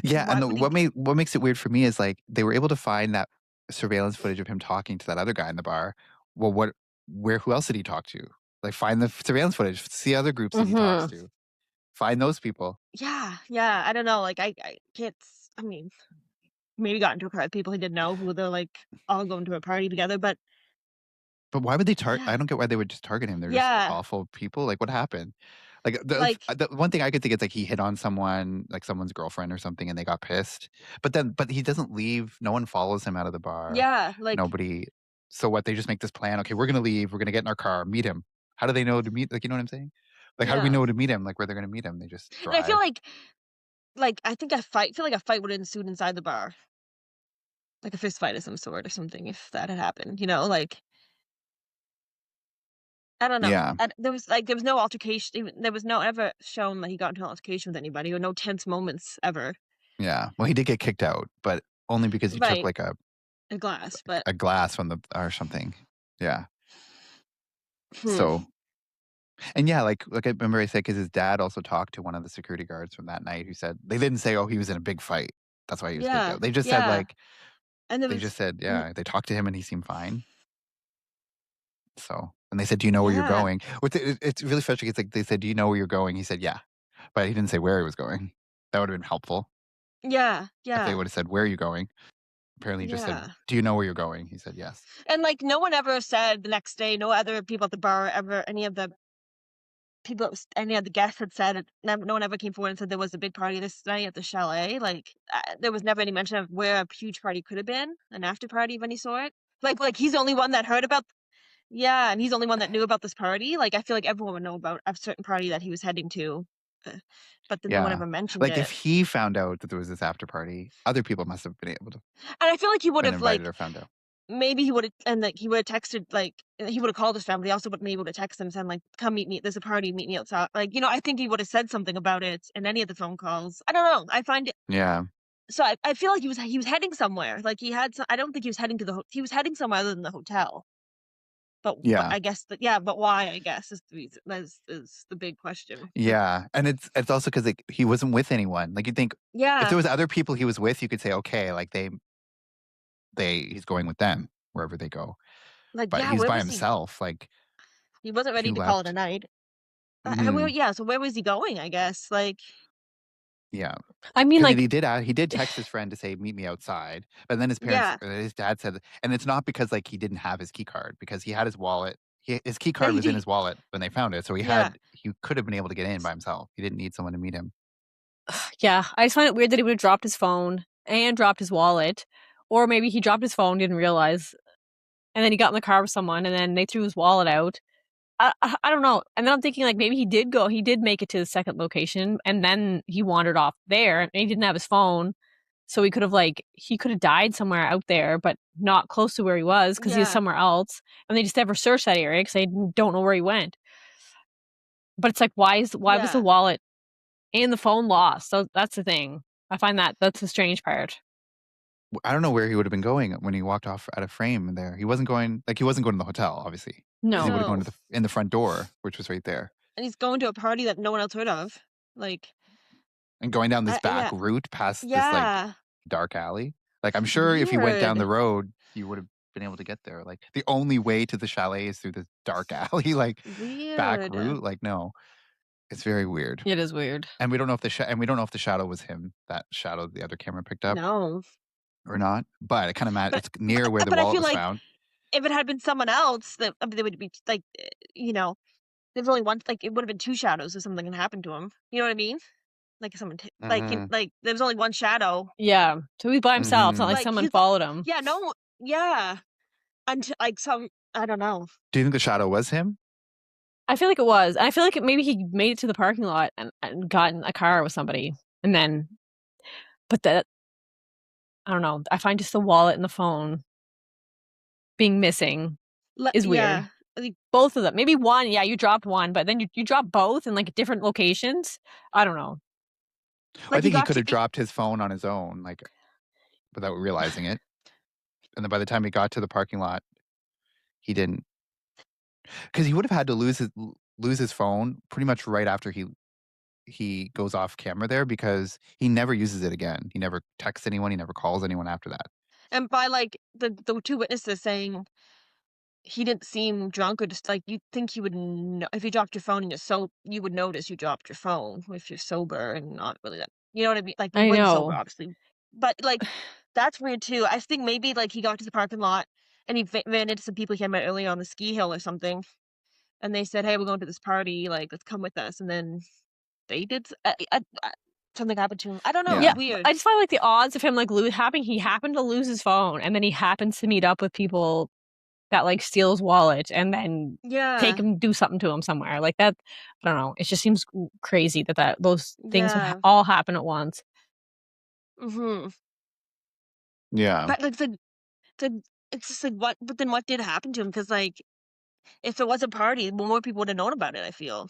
[SPEAKER 1] Yeah,
[SPEAKER 2] why
[SPEAKER 1] and
[SPEAKER 2] would he
[SPEAKER 1] what makes it weird for me is, like, they were able to find that surveillance footage of him talking to that other guy in the bar. Well, who else did he talk to? Like, find the surveillance footage, see other groups that he talks
[SPEAKER 3] Mhm.
[SPEAKER 1] to. Find those people.
[SPEAKER 2] Yeah, yeah, I don't know, like, I can't I mean, maybe got into a car with people he didn't know who they're, like, all going to a party together, but
[SPEAKER 1] But why would they I
[SPEAKER 2] yeah.
[SPEAKER 1] don't get why they would just target him. They're just
[SPEAKER 2] Yeah,
[SPEAKER 1] awful people. Like, what happened? Like,
[SPEAKER 2] like
[SPEAKER 1] the one thing I could think is, like, he hit on someone, like, someone's girlfriend or something, and they got pissed. But he doesn't leave. No one follows him out of the bar.
[SPEAKER 2] yeah, like
[SPEAKER 1] Nobody so what, they just make this plan, "Okay, we're gonna leave. We're gonna get in our car, meet him." How do they know to meet, like, you know what I'm saying? Like, how do we
[SPEAKER 2] yeah,
[SPEAKER 1] know to meet him? Like, where they're gonna meet him? They just
[SPEAKER 2] and I feel
[SPEAKER 1] drive.
[SPEAKER 2] like, I think feel like a fight would ensued inside the bar, like a fist fight of some sort or something if that had happened, like I don't know.
[SPEAKER 1] Yeah,
[SPEAKER 2] And there was no altercation. Even there was no ever shown that he got into an altercation with anybody, or no tense moments ever.
[SPEAKER 1] yeah. Well, he did get kicked out, but only because he took,
[SPEAKER 2] Right,
[SPEAKER 1] like,
[SPEAKER 2] a glass, but
[SPEAKER 1] a glass from the or something. Yeah.
[SPEAKER 2] hmm.
[SPEAKER 1] So and yeah, like I remember I said because his dad also talked to one of the security guards from that night who said they didn't say, "Oh, he was in a big fight. That's why he was kicked
[SPEAKER 2] Yeah,
[SPEAKER 1] out." They just said,
[SPEAKER 2] yeah,
[SPEAKER 1] like
[SPEAKER 2] and there
[SPEAKER 1] they just
[SPEAKER 2] was
[SPEAKER 1] said,
[SPEAKER 2] n
[SPEAKER 1] yeah, they talked to him and he seemed fine. So and they said, "Do you know where you're
[SPEAKER 2] yeah,
[SPEAKER 1] going?" It's really frustrating. It's like they said, "Do you know where you're going?" He said, "Yeah," but he didn't say where he was going. That would have been helpful
[SPEAKER 2] yeah,
[SPEAKER 1] if they
[SPEAKER 2] yeah,
[SPEAKER 1] would have said, "Where are you going?" Apparently, he just said,
[SPEAKER 2] yeah,
[SPEAKER 1] "Do you know where you're going?" He said, "Yes."
[SPEAKER 2] and, like, no one ever said the next day, no other people at the bar ever any of the guests had said it no one ever came forward and said there was a big party this night at the chalet, like, there was never any mention of where a huge party could have been, an after party of any sort. Like, he's the only one that heard about yeah, and he's the only one that knew about this party, like, I feel like everyone would know about a certain party that he was heading to, uh, but then no one
[SPEAKER 1] Yeah.
[SPEAKER 2] ever mentioned
[SPEAKER 1] Like if
[SPEAKER 2] it.
[SPEAKER 1] he found out that there was this after party, other people must have been able to
[SPEAKER 2] And I feel like he would
[SPEAKER 1] been
[SPEAKER 2] have,
[SPEAKER 1] invited
[SPEAKER 2] like
[SPEAKER 1] or found out.
[SPEAKER 2] maybe he would've and, like, he would've texted, like he would've called his family also, but maybe would've texted them saying, like, "Come meet me there's a party, meet me outside." Like, I think he would've said something about it in any of the phone calls. I don't know, I find it
[SPEAKER 1] Yeah.
[SPEAKER 2] so I feel like he was heading somewhere, like, he had I don't think he was heading to the he was heading somewhere other than the hotel, but
[SPEAKER 1] Yeah.
[SPEAKER 2] I guess that yeah, but why, I guess, is the reason is the big question.
[SPEAKER 1] Yeah, and it's also 'cause, like, he wasn't with anyone. Like, you'd think if there
[SPEAKER 2] Yeah,
[SPEAKER 1] was other people he was with, you could say, "Okay, like, he's going with them wherever they go."
[SPEAKER 2] like,
[SPEAKER 1] But
[SPEAKER 2] yeah,
[SPEAKER 1] he's
[SPEAKER 2] where
[SPEAKER 1] by
[SPEAKER 2] was he?
[SPEAKER 1] himself, like,
[SPEAKER 2] He wasn't
[SPEAKER 1] he
[SPEAKER 2] ready to call it a
[SPEAKER 1] left.
[SPEAKER 2] night. Where
[SPEAKER 1] Mhm.
[SPEAKER 2] yeah, so where was he going, I guess? Like,
[SPEAKER 1] Yeah.
[SPEAKER 3] I mean,
[SPEAKER 1] 'Cause
[SPEAKER 3] like,
[SPEAKER 1] he did text his friend to say, "Meet me outside," but then
[SPEAKER 2] yeah,
[SPEAKER 1] his dad said and it's not because, like, he didn't have his key card, because he had his wallet. His key card was in
[SPEAKER 2] maybe.
[SPEAKER 1] his wallet when they found it, so
[SPEAKER 2] Yeah,
[SPEAKER 1] he could have been able to get in by himself. He didn't need someone to meet him.
[SPEAKER 3] yeah, I just find it weird that he would have dropped his phone and dropped his wallet, or maybe he dropped his phone, didn't realize, and then he got in the car with someone, and then they threw his wallet out. I don't know, and then I'm thinking, like, maybe he did make it to the second location, and then he wandered off there, and he didn't have his phone, so he could have died somewhere out there, but not close to where he was because he was
[SPEAKER 2] yeah,
[SPEAKER 3] somewhere else, and they just never searched that area because they don't know where he went. But it's like, why was the
[SPEAKER 2] yeah.
[SPEAKER 3] wallet and the phone lost? So that's the thing. I find that's the strange part.
[SPEAKER 1] I don't know where he would have been going when he walked off out of frame there. He wasn't going to the hotel, obviously, because he
[SPEAKER 3] No.
[SPEAKER 1] would have gone
[SPEAKER 2] No,
[SPEAKER 1] to in the front door, which was right there,
[SPEAKER 2] and he's going to a party that no one else heard of. Like,
[SPEAKER 1] and going down this back
[SPEAKER 2] yeah,
[SPEAKER 1] route past this, like,
[SPEAKER 2] yeah,
[SPEAKER 1] dark alley. Like, I'm sure if he went down
[SPEAKER 2] weird,
[SPEAKER 1] the road, he would have been able to get there. Like, the only way to the chalet is through this dark alley, like, back
[SPEAKER 2] weird.
[SPEAKER 1] route. Like, no, it's very weird.
[SPEAKER 3] It is weird.
[SPEAKER 1] And we don't know if the shadow was him, that shadow the other camera picked up
[SPEAKER 2] No,
[SPEAKER 1] or not, but it kinda
[SPEAKER 2] but
[SPEAKER 1] it's near where the
[SPEAKER 2] but I
[SPEAKER 1] wallet
[SPEAKER 2] feel
[SPEAKER 1] was
[SPEAKER 2] like
[SPEAKER 1] found.
[SPEAKER 2] if it had been someone else, that I mean, they would be like, there's only one. Like, it would have been two shadows if something had happened to him. You know what I mean? Like, if someone
[SPEAKER 1] Mhm.
[SPEAKER 2] like there was only one shadow.
[SPEAKER 3] Yeah. So he's by himself. It's not
[SPEAKER 1] Mhm.
[SPEAKER 3] like
[SPEAKER 2] Like
[SPEAKER 3] someone
[SPEAKER 2] he's
[SPEAKER 3] followed him.
[SPEAKER 2] yeah, no, yeah, and like some I don't know.
[SPEAKER 1] Do you think the shadow was him?
[SPEAKER 3] I feel like it was. I feel like maybe he made it to the parking lot and got in a car with somebody, and then but that I don't know. I find just the wallet and the phone being missing is weird.
[SPEAKER 2] Yeah, like
[SPEAKER 3] Both of them. Maybe one, yeah, you dropped one, but then you dropped both in, like, different locations? I don't know.
[SPEAKER 1] I
[SPEAKER 2] like he
[SPEAKER 1] think he
[SPEAKER 2] got
[SPEAKER 1] could
[SPEAKER 2] to
[SPEAKER 1] have dropped his phone on his own, like, without realizing it, and then by the time he got to the parking lot, he didn't, because he would have had to lose his phone pretty much right after he goes off camera there, because he never uses it again. He never texts anyone, he never calls anyone after that.
[SPEAKER 2] and by like the two witnesses saying he didn't seem drunk or just like you'd think he would know if you dropped your phone and you're so you would notice you dropped your phone if you're sober and not really that you know what I mean? Like he
[SPEAKER 3] I
[SPEAKER 2] wasn't sober
[SPEAKER 3] know.
[SPEAKER 2] obviously. But like that's weird too. I think maybe like he got to the parking lot and he ran into some people he had met earlier on the ski hill or something and they said, "Hey, we're going to this party, like let's come with us." And then they did something happened to him. I don't know, it was
[SPEAKER 3] Yeah,
[SPEAKER 1] Yeah.
[SPEAKER 2] weird.
[SPEAKER 3] I just find, like, the odds of him, like, he happened to lose his phone, and then he happens to meet up with people that, like, steal his wallet and then take
[SPEAKER 2] Yeah.
[SPEAKER 3] him do something to him somewhere, like, that I don't know, it just seems crazy that those things would
[SPEAKER 2] Yeah.
[SPEAKER 3] all happen at once.
[SPEAKER 2] Mhm.
[SPEAKER 1] Yeah.
[SPEAKER 2] But like the it's just like what but then what did happen to him? Because like if it was a party, well, more people would have known about it, I feel.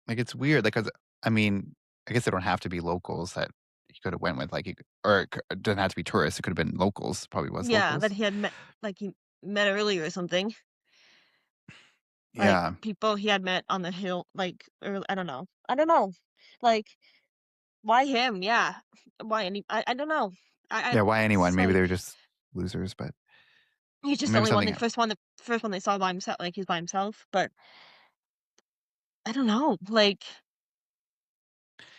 [SPEAKER 1] Like, it's weird, like, 'cause I mean, I guess they don't have to be locals that he could have went with, like, or it doesn't have to be tourists, it could have been locals, probably was
[SPEAKER 2] Yeah, that
[SPEAKER 1] locals.
[SPEAKER 2] he had met like, he met earlier or something. Like,
[SPEAKER 1] Yeah.
[SPEAKER 2] people he had met on the hill, like, I don't know. I don't know. Like, why him? Yeah. Why any I don't know. I
[SPEAKER 1] Yeah, why anyone?
[SPEAKER 2] it's
[SPEAKER 1] Maybe they
[SPEAKER 2] like
[SPEAKER 1] were just losers, but
[SPEAKER 2] he's just the
[SPEAKER 1] maybe
[SPEAKER 2] only one
[SPEAKER 1] something
[SPEAKER 2] the first one they saw by himself like, he's by himself, but I don't know. Like,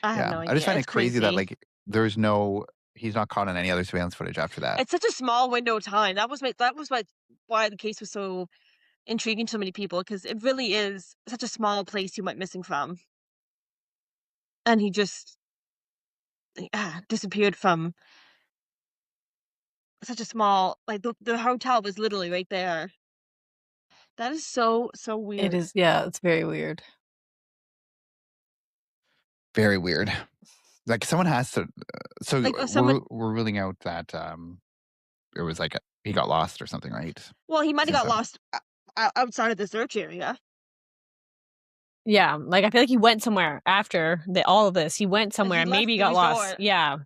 [SPEAKER 2] I have
[SPEAKER 1] yeah.
[SPEAKER 2] no
[SPEAKER 1] I just
[SPEAKER 2] idea.
[SPEAKER 1] find
[SPEAKER 2] It's
[SPEAKER 1] it crazy that,
[SPEAKER 2] crazy.
[SPEAKER 1] like, he's not caught on any other surveillance footage after that.
[SPEAKER 2] It's such a small window of time. That was why the case was so intriguing to so many people because it really is such a small place he went missing from, and he just disappeared from such a small like the hotel was literally right there. That is so
[SPEAKER 3] It
[SPEAKER 2] weird.
[SPEAKER 3] is, yeah, it's very weird.
[SPEAKER 1] Very weird. Like, someone has to so
[SPEAKER 2] Like someone,
[SPEAKER 1] we're ruling out that, it was, like, he got lost or something, right?
[SPEAKER 2] Well, he might have
[SPEAKER 1] Seems
[SPEAKER 2] got
[SPEAKER 1] so.
[SPEAKER 2] lost outside of the search area.
[SPEAKER 3] Yeah, like, I feel like he went somewhere after all of this. He went
[SPEAKER 2] Like,
[SPEAKER 3] somewhere
[SPEAKER 2] he
[SPEAKER 3] and maybe
[SPEAKER 2] left
[SPEAKER 3] he
[SPEAKER 2] the
[SPEAKER 3] got lost.
[SPEAKER 2] resort.
[SPEAKER 3] Yeah.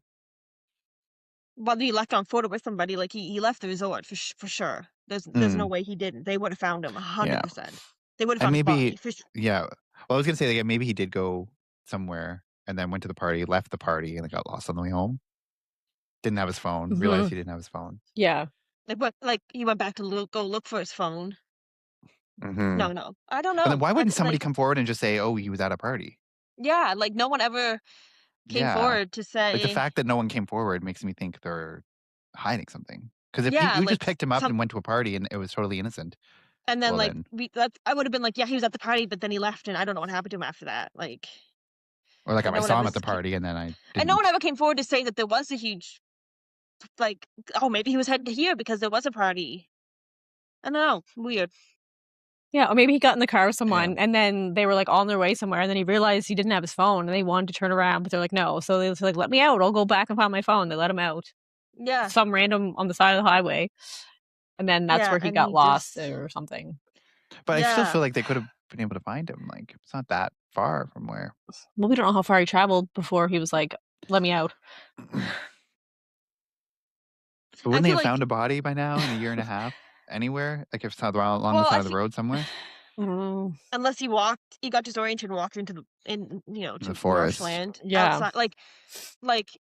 [SPEAKER 2] Whether he left on foot or with somebody, like, he left the resort for sure. There's no
[SPEAKER 1] Mm,
[SPEAKER 2] way he didn't. They would have found him
[SPEAKER 1] yeah.
[SPEAKER 2] 100%. They would have
[SPEAKER 1] And
[SPEAKER 2] found his body
[SPEAKER 1] maybe,
[SPEAKER 2] for su
[SPEAKER 1] yeah. Well, I was gonna say, like, maybe he did go somewhere and then went to the party, left the party, and then got lost on the way home. Didn't have his phone, realized
[SPEAKER 3] Mhm.
[SPEAKER 1] he didn't have his phone.
[SPEAKER 3] Yeah.
[SPEAKER 2] like, he went back to look for his phone.
[SPEAKER 1] Mhm.
[SPEAKER 2] No. I don't
[SPEAKER 1] But then
[SPEAKER 2] know.
[SPEAKER 1] why
[SPEAKER 2] I
[SPEAKER 1] wouldn't
[SPEAKER 2] d
[SPEAKER 1] somebody
[SPEAKER 2] like
[SPEAKER 1] come forward and just say, "Oh, he was at a party"?
[SPEAKER 2] yeah, like, no one ever came
[SPEAKER 1] Yeah.
[SPEAKER 2] forward to
[SPEAKER 1] Like, the
[SPEAKER 2] say
[SPEAKER 1] fact that no one came forward makes me think they're hiding something. Because if
[SPEAKER 2] yeah,
[SPEAKER 1] you just
[SPEAKER 2] like,
[SPEAKER 1] picked him up
[SPEAKER 2] some
[SPEAKER 1] and went to a party and it was totally innocent,
[SPEAKER 2] and then,
[SPEAKER 1] well
[SPEAKER 2] like,
[SPEAKER 1] then,
[SPEAKER 2] I would have been like, "Yeah, he was at the party, but then he left, and I don't know what happened to him after that." Like,
[SPEAKER 1] or like,
[SPEAKER 2] and
[SPEAKER 1] I
[SPEAKER 2] no one
[SPEAKER 1] saw
[SPEAKER 2] ever
[SPEAKER 1] him at the party and then I
[SPEAKER 2] and no one
[SPEAKER 1] didn't.
[SPEAKER 2] ever came forward to say that there was a huge, like, "Oh, maybe he was heading to here because there was a party." I don't know, weird.
[SPEAKER 3] Yeah, or maybe he got in the car with
[SPEAKER 1] Yeah.
[SPEAKER 3] someone, and then they were, like, on their way somewhere, and then he realized he didn't have his phone, and they wanted to turn around, but they're like, "No." So they was like, "Let me out. I'll go back and find my phone." They let him out.
[SPEAKER 2] Yeah,
[SPEAKER 3] Some random on the side of the highway, and then that's
[SPEAKER 2] yeah,
[SPEAKER 3] where he
[SPEAKER 2] and
[SPEAKER 3] got
[SPEAKER 2] he
[SPEAKER 3] lost
[SPEAKER 2] just
[SPEAKER 3] or something.
[SPEAKER 1] But I still
[SPEAKER 2] yeah.
[SPEAKER 1] feel like they could have been able to find him. Like, it's not that far from where.
[SPEAKER 3] Well, we don't know how far he traveled before he was like, "Let me out."
[SPEAKER 1] But
[SPEAKER 2] I
[SPEAKER 1] wouldn't they
[SPEAKER 2] feel
[SPEAKER 1] have
[SPEAKER 2] like
[SPEAKER 1] found a body by now in a year and a half anywhere? Like, if it's not along the
[SPEAKER 2] well,
[SPEAKER 1] side
[SPEAKER 2] I
[SPEAKER 1] of the
[SPEAKER 2] think
[SPEAKER 1] road somewhere
[SPEAKER 3] I don't know.
[SPEAKER 2] unless he got disoriented and walked into
[SPEAKER 1] in the
[SPEAKER 2] to
[SPEAKER 1] forest.
[SPEAKER 2] marshland
[SPEAKER 3] Yeah.
[SPEAKER 2] outside, like,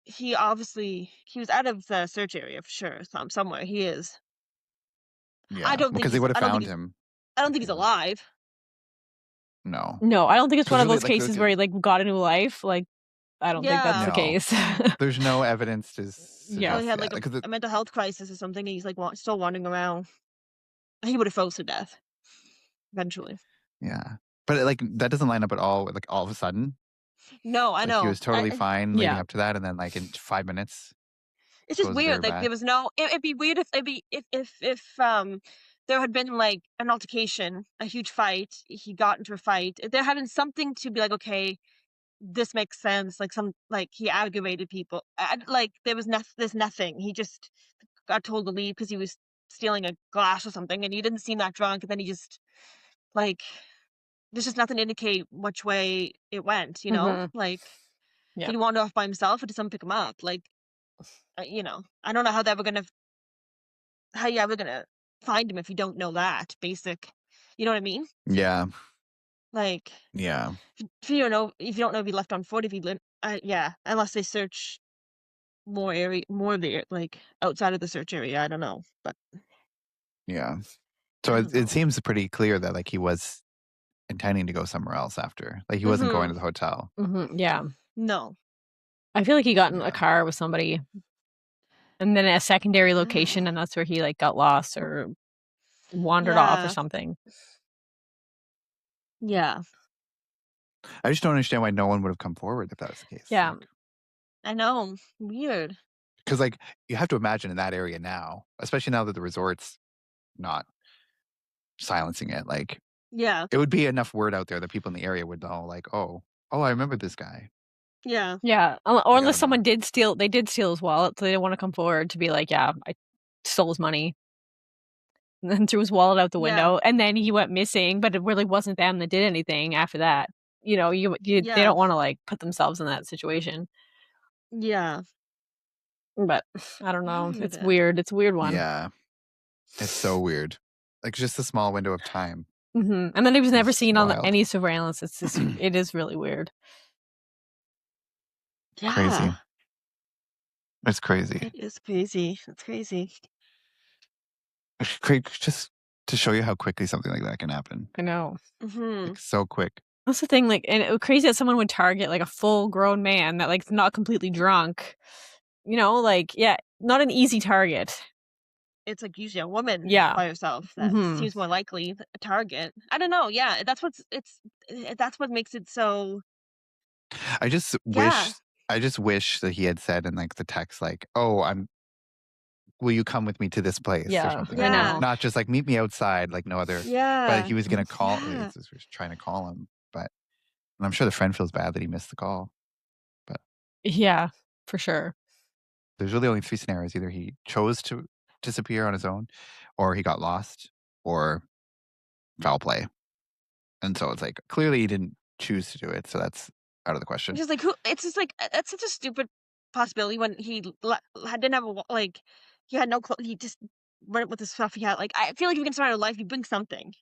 [SPEAKER 2] he was out of the search area for sure, somewhere he is.
[SPEAKER 1] Yeah, because they would have found him,
[SPEAKER 2] I
[SPEAKER 1] I
[SPEAKER 2] don't think he's
[SPEAKER 1] feel.
[SPEAKER 2] alive.
[SPEAKER 1] No,
[SPEAKER 3] No, I don't think it's one
[SPEAKER 1] because
[SPEAKER 3] of
[SPEAKER 1] really,
[SPEAKER 3] those
[SPEAKER 1] like,
[SPEAKER 3] cases where he, like, got a new life, like, I don't think that's
[SPEAKER 2] Yeah.
[SPEAKER 3] the
[SPEAKER 1] no,
[SPEAKER 3] case.
[SPEAKER 1] there's no evidence to
[SPEAKER 3] Yeah.
[SPEAKER 2] Or he
[SPEAKER 1] suggest
[SPEAKER 2] had,
[SPEAKER 1] that.
[SPEAKER 2] like,
[SPEAKER 1] Like, 'cause
[SPEAKER 2] a mental health crisis or something, and he's, like, still wandering around. He would have froze to death eventually.
[SPEAKER 1] yeah, but like that doesn't line up at all. With, like all of a sudden,
[SPEAKER 2] No, I
[SPEAKER 1] like he
[SPEAKER 2] know.
[SPEAKER 1] was totally fine leading
[SPEAKER 3] Yeah.
[SPEAKER 1] up to that, and then like in 5 minutes
[SPEAKER 2] It's just
[SPEAKER 1] goes very
[SPEAKER 2] weird, like,
[SPEAKER 1] bad.
[SPEAKER 2] there was no it'd be weird if it'd be if, there had been, like, an altercation, a huge fight, he got into a fight, if there had been something to be like, "Okay, this makes sense," like, he aggravated people. Like, there's nothing. He just got told to leave because he was stealing a glass or something, and he didn't seem that drunk, and then he just, like there's just nothing to indicate which way it went, you know?
[SPEAKER 3] Mhm.
[SPEAKER 2] Like,
[SPEAKER 3] Yeah.
[SPEAKER 2] did he wander off by himself or did someone pick him up? Like, I don't know how you ever gonna find him if you don't know that basic, you know what I mean?
[SPEAKER 1] Yeah,
[SPEAKER 2] Like,
[SPEAKER 1] yeah,
[SPEAKER 2] if you don't know if he left on foot, if he lit yeah, unless they search more of the like, outside of the search area, I don't know, but
[SPEAKER 1] yeah. So
[SPEAKER 2] I don't
[SPEAKER 1] it
[SPEAKER 2] know.
[SPEAKER 1] seems pretty clear that like he was intending to go somewhere else after. Like he wasn't going to
[SPEAKER 2] Mhm.
[SPEAKER 1] the hotel.
[SPEAKER 3] Mhm. Yeah.
[SPEAKER 2] No.
[SPEAKER 3] I feel like he got in a
[SPEAKER 1] Yeah,
[SPEAKER 3] car with somebody, and then a secondary location, and that's where he, like, got lost or wandered off or
[SPEAKER 2] Yeah.
[SPEAKER 3] something.
[SPEAKER 2] Yeah.
[SPEAKER 1] I just don't understand why no one would have come forward if that was the case.
[SPEAKER 3] Yeah.
[SPEAKER 1] Like,
[SPEAKER 2] I know. Weird.
[SPEAKER 1] because like you have to imagine in that area now, especially now that the resort's not silencing it. Like
[SPEAKER 2] Yeah.
[SPEAKER 1] it would be enough word out there that people in the area would know. Like, oh, I remember this guy.
[SPEAKER 2] Yeah.
[SPEAKER 3] Yeah, or
[SPEAKER 1] Like I
[SPEAKER 3] unless
[SPEAKER 1] don't know.
[SPEAKER 3] someone did steal his wallet, so they didn't wanna come forward to be like, "Yeah, I stole his money," and then threw his wallet out the
[SPEAKER 2] Yeah.
[SPEAKER 3] window, and then he went missing, but it really wasn't them that did anything after that. They
[SPEAKER 2] Yeah.
[SPEAKER 3] don't wanna, like, put themselves in that situation,
[SPEAKER 2] Yeah.
[SPEAKER 3] but I don't know, it's
[SPEAKER 2] Weird.
[SPEAKER 3] weird, it's a weird one.
[SPEAKER 1] Yeah, it's so weird. Like just a small window of time
[SPEAKER 3] Mhm, and then he was never
[SPEAKER 1] is
[SPEAKER 3] seen on
[SPEAKER 1] wild.
[SPEAKER 3] any surveillance, it is really weird.
[SPEAKER 1] Crazy.
[SPEAKER 2] Yeah.
[SPEAKER 1] It's crazy.
[SPEAKER 2] It is crazy. It's crazy.
[SPEAKER 1] Just to show you how quickly something like that can happen.
[SPEAKER 3] I know.
[SPEAKER 2] Mhm.
[SPEAKER 1] Like so quick.
[SPEAKER 3] That's the thing, like, and crazy that someone would target, like, a full-grown man that, like, not completely drunk, like, yeah, not an easy target.
[SPEAKER 2] It's, like, usually a woman
[SPEAKER 3] Yeah.
[SPEAKER 2] by herself that
[SPEAKER 3] Mhm.
[SPEAKER 2] seems more likely a target. I don't know, yeah, that's what makes it so
[SPEAKER 1] I just
[SPEAKER 2] yeah.
[SPEAKER 1] wish I just wish that he had said in like the text like, "Oh, I'm will you come with me to this place?" or
[SPEAKER 3] Yeah,
[SPEAKER 1] something
[SPEAKER 3] I
[SPEAKER 1] like that.
[SPEAKER 2] Yeah.
[SPEAKER 3] know.
[SPEAKER 1] Not just like meet me outside like no other but
[SPEAKER 2] Yeah.
[SPEAKER 1] he was going to call
[SPEAKER 2] Yeah.
[SPEAKER 1] was trying to call him, but and I'm sure the friend feels bad that he missed the call. But
[SPEAKER 3] Yeah, for sure.
[SPEAKER 1] there's really only three scenarios. Either he chose to disappear on his own, or he got lost, or foul play. And so it's like clearly he didn't choose to do it, so that's out of the question.
[SPEAKER 2] Just like who? It's just like that's such a stupid possibility when didn't have like he had no he just went with the stuff he had. Like I feel like if you can start a life, you bring something.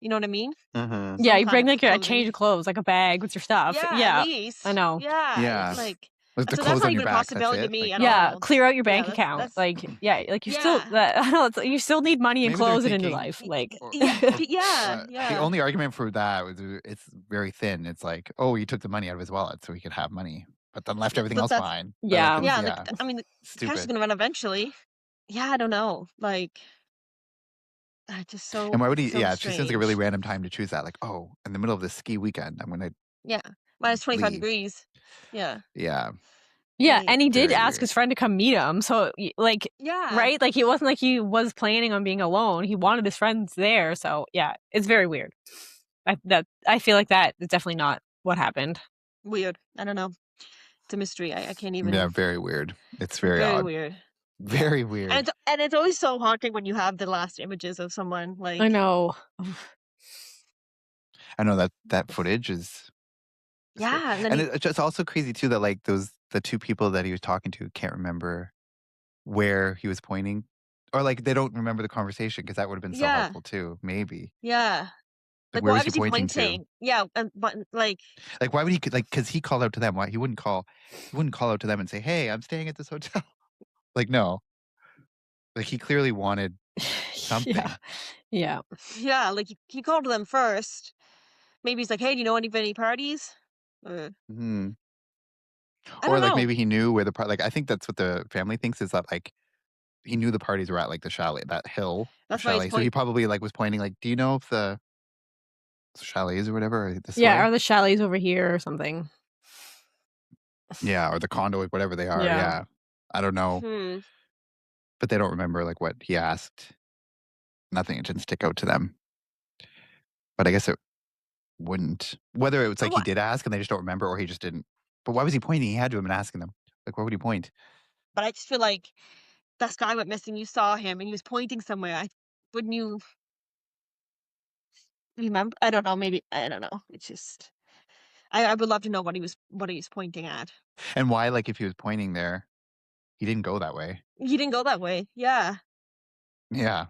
[SPEAKER 2] You know what I mean?
[SPEAKER 1] Mhm.
[SPEAKER 3] Yeah,
[SPEAKER 2] Some
[SPEAKER 3] you
[SPEAKER 2] kind
[SPEAKER 3] bring
[SPEAKER 2] of
[SPEAKER 3] like a change
[SPEAKER 2] clothing.
[SPEAKER 3] of clothes, like a bag with your stuff.
[SPEAKER 2] Yeah, at
[SPEAKER 3] Yeah, I
[SPEAKER 2] least.
[SPEAKER 3] know.
[SPEAKER 2] Yeah,
[SPEAKER 1] Yeah.
[SPEAKER 2] like
[SPEAKER 1] With the
[SPEAKER 2] so that's
[SPEAKER 1] clothes
[SPEAKER 2] not
[SPEAKER 1] on your
[SPEAKER 2] even a
[SPEAKER 1] back, that's
[SPEAKER 2] possibility to
[SPEAKER 1] it?
[SPEAKER 2] me
[SPEAKER 1] Like
[SPEAKER 2] at
[SPEAKER 3] Yeah,
[SPEAKER 2] all.
[SPEAKER 3] clear out your
[SPEAKER 2] Yeah,
[SPEAKER 3] bank account.
[SPEAKER 2] that's
[SPEAKER 3] Like, yeah, like you still
[SPEAKER 2] yeah.
[SPEAKER 3] that I don't know, you still need money and
[SPEAKER 1] maybe they're
[SPEAKER 3] clothes in your
[SPEAKER 1] thinking
[SPEAKER 3] life. Like,
[SPEAKER 1] or
[SPEAKER 2] Yeah,
[SPEAKER 1] or
[SPEAKER 2] yeah,
[SPEAKER 1] the
[SPEAKER 2] yeah.
[SPEAKER 1] only argument for that was it's very thin. It's like, "Oh, he took the money out of his wallet so he could have money, but then left everything
[SPEAKER 2] But
[SPEAKER 1] else
[SPEAKER 2] that's
[SPEAKER 1] behind." But, like, it
[SPEAKER 3] yeah.
[SPEAKER 1] was
[SPEAKER 2] yeah, like
[SPEAKER 1] yeah,
[SPEAKER 2] I mean, the cash is
[SPEAKER 1] stupid.
[SPEAKER 2] gonna run eventually. Yeah, I don't know. Like, just
[SPEAKER 1] And why would he
[SPEAKER 2] so
[SPEAKER 1] yeah, it just seems like a really
[SPEAKER 2] strange.
[SPEAKER 1] random time to choose that, like, "Oh, in the middle of this ski weekend, I'm gonna
[SPEAKER 2] Yeah, minus 25
[SPEAKER 1] leave."
[SPEAKER 2] degrees. Yeah,
[SPEAKER 1] Yeah,
[SPEAKER 3] Yeah,
[SPEAKER 2] like
[SPEAKER 3] and he did
[SPEAKER 1] very
[SPEAKER 3] ask
[SPEAKER 1] weird.
[SPEAKER 3] his friend to come meet him. So, like,
[SPEAKER 2] yeah,
[SPEAKER 3] right? Like, he wasn't like he was planning on being alone. He wanted his friends there. So, yeah, it's very weird. I feel like that is definitely not what happened.
[SPEAKER 2] weird. I don't know. It's a mystery. I can't
[SPEAKER 1] Yeah,
[SPEAKER 2] even.
[SPEAKER 1] very weird. It's very
[SPEAKER 2] Very
[SPEAKER 1] odd.
[SPEAKER 2] weird. Yeah,
[SPEAKER 1] Very weird.
[SPEAKER 2] and it's always so haunting when you have the last images of someone.
[SPEAKER 3] I
[SPEAKER 2] Like,
[SPEAKER 3] know.
[SPEAKER 1] I know that footage is great.
[SPEAKER 2] yeah, and then
[SPEAKER 1] And
[SPEAKER 2] he.
[SPEAKER 1] it's just also crazy too that, like, the 2 people that he was talking to can't remember where he was pointing, or, like, they don't remember the conversation because that would've been so
[SPEAKER 2] Yeah,
[SPEAKER 1] helpful too, maybe.
[SPEAKER 2] yeah.
[SPEAKER 1] Like,
[SPEAKER 2] Like,
[SPEAKER 1] where
[SPEAKER 2] why
[SPEAKER 1] was he
[SPEAKER 2] was he
[SPEAKER 1] pointing to?
[SPEAKER 2] pointing? Yeah, but like,
[SPEAKER 1] Like, why would he like? Because he called out to them, why he wouldn't call out to them and say, "Hey, I'm staying at this hotel." Like, no. Like, he clearly wanted
[SPEAKER 3] Yeah.
[SPEAKER 1] something.
[SPEAKER 3] Yeah.
[SPEAKER 2] yeah, like he called them first. Maybe he's like, "Hey, do you know any of any parties?" Or
[SPEAKER 1] Mhm.
[SPEAKER 2] I
[SPEAKER 1] Or,
[SPEAKER 2] don't
[SPEAKER 1] like,
[SPEAKER 2] know.
[SPEAKER 1] maybe he knew where like, I think that's what the family thinks is that, like, he knew the parties were at, like, the chalet, that hill of
[SPEAKER 2] That's why he's
[SPEAKER 1] chalet, so he probably, like, was pointing, like, "Do you know if the chalets or whatever are this
[SPEAKER 3] Yeah,
[SPEAKER 1] way?"
[SPEAKER 3] are the chalets over here or something?
[SPEAKER 1] Yeah, or the condo, like, whatever they are,
[SPEAKER 3] Yeah.
[SPEAKER 1] yeah. I don't know,
[SPEAKER 2] Hmm.
[SPEAKER 1] but they don't remember, like, what he asked. Nothing, it didn't stick out to them. But I guess it wouldn't whether it was
[SPEAKER 2] But
[SPEAKER 1] like he
[SPEAKER 2] what?
[SPEAKER 1] did ask and they just don't remember or he just didn't. But why was he pointing? He had to have been asking them. Like, why would he point?
[SPEAKER 2] But I just feel like that guy went missing. You saw him, and he was pointing somewhere. I wouldn't you remember? I don't know. Maybe I don't know. It's just I would love to know what he was pointing at.
[SPEAKER 1] And why, like, if he was pointing there, he didn't go that way.
[SPEAKER 2] He didn't go that way. Yeah,
[SPEAKER 1] Yeah.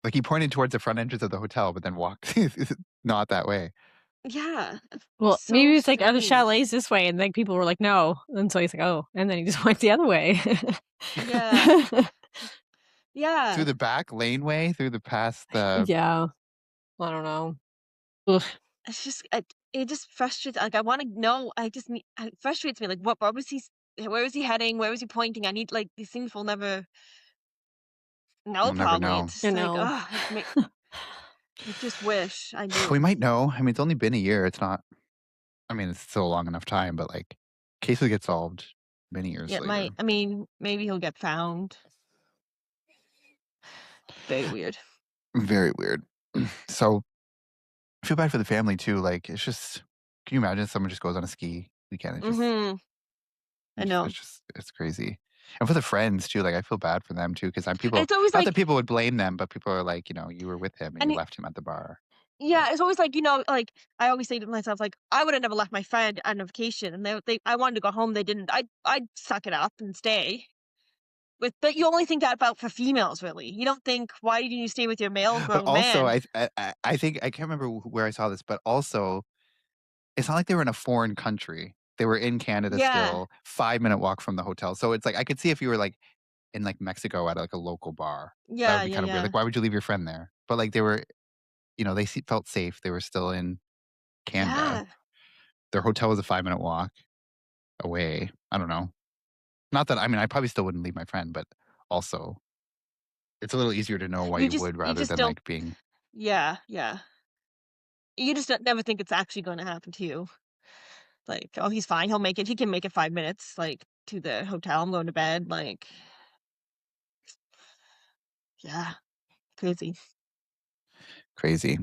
[SPEAKER 1] Like, he pointed towards the front entrance of the hotel, but then walked not that way.
[SPEAKER 2] yeah.
[SPEAKER 3] Well,
[SPEAKER 2] So
[SPEAKER 3] maybe it's like, "Are the
[SPEAKER 2] strange.
[SPEAKER 3] chalets this way?" And, like, people were like, "No." And so he's like, "Oh." And then he just went the other way.
[SPEAKER 2] Yeah,
[SPEAKER 1] Through
[SPEAKER 2] yeah.
[SPEAKER 1] the back laneway, through the past the
[SPEAKER 3] Yeah. I don't know. Ugh.
[SPEAKER 2] It's just it just frustrates. Like I want to know. I just need. It frustrates me. Like what was he? Where was he heading? Where was he pointing? I need like these things will never know.
[SPEAKER 1] we'll never
[SPEAKER 2] Probably
[SPEAKER 1] know.
[SPEAKER 2] it's
[SPEAKER 3] I
[SPEAKER 2] just like
[SPEAKER 3] know.
[SPEAKER 2] I just wish I
[SPEAKER 1] We
[SPEAKER 2] knew.
[SPEAKER 1] might know. I mean, it's only been a year. It's not I mean, it's still a long enough time, but, like, cases get solved many years
[SPEAKER 2] Yeah,
[SPEAKER 1] later.
[SPEAKER 2] I mean, maybe he'll get found. Very weird.
[SPEAKER 1] Very weird. So I feel bad for the family too. Like, it's just, can you imagine someone just goes on a ski weekend and just,
[SPEAKER 2] Mm-hmm. I know.
[SPEAKER 1] it's crazy. And for the friends too, like, I feel bad for them too, because I'm
[SPEAKER 2] And
[SPEAKER 1] people,
[SPEAKER 2] it's always
[SPEAKER 1] not that
[SPEAKER 2] like,
[SPEAKER 1] people would blame them, but people are like, you were with him and
[SPEAKER 2] and
[SPEAKER 1] you left him at the bar.
[SPEAKER 2] yeah,
[SPEAKER 1] Like,
[SPEAKER 2] it's always like like I always say to myself, like I would have never left my friend on a vacation, and I wanted to go home. They didn't. I'd suck it up and stay. But you only think that about for females, really. You don't think, "Why didn't you stay with your male
[SPEAKER 1] but
[SPEAKER 2] grown
[SPEAKER 1] also,
[SPEAKER 2] man?"
[SPEAKER 1] I think, I can't remember where I saw this, but also, it's not like they were in a foreign country. They were in Canada
[SPEAKER 2] Yeah.
[SPEAKER 1] still, 5-minute walk from the hotel. So it's like, I could see if you were like in like Mexico at like a local bar. That
[SPEAKER 2] Yeah,
[SPEAKER 1] would be
[SPEAKER 2] yeah,
[SPEAKER 1] kind of weird.
[SPEAKER 2] yeah.
[SPEAKER 1] Like, why would you leave your friend there? But like, they were, they felt safe. They were still in Canada.
[SPEAKER 2] Yeah.
[SPEAKER 1] Their hotel was a 5-minute walk away. I don't know. Not that I mean, I probably still wouldn't leave my friend, but also it's a little easier to know why you would
[SPEAKER 2] You
[SPEAKER 1] rather
[SPEAKER 2] just
[SPEAKER 1] than
[SPEAKER 2] don't
[SPEAKER 1] like being
[SPEAKER 2] yeah, yeah. You just never think it's actually gonna happen to you. Like, "Oh, he's fine. He'll make it. He can make it 5 minutes, like, to the hotel. I'm going to bed." Like, yeah, crazy.
[SPEAKER 1] crazy.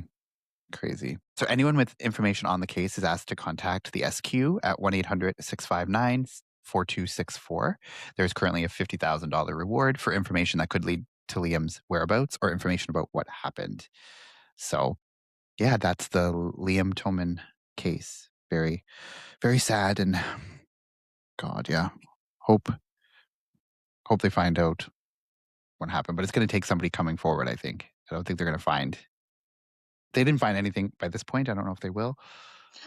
[SPEAKER 1] Crazy. So anyone with information on the case is asked to contact the SQ at 1-800-659 4264. There's currently a $50,000 reward for information that could lead to Liam's whereabouts or information about what happened. So, yeah, that's the Liam Toman case. Very, very sad. And God, yeah. Hope hope they find out what happened. But it's going to take somebody coming forward, I think. I don't think they're going to find. They didn't find anything by this point. I don't know if they will.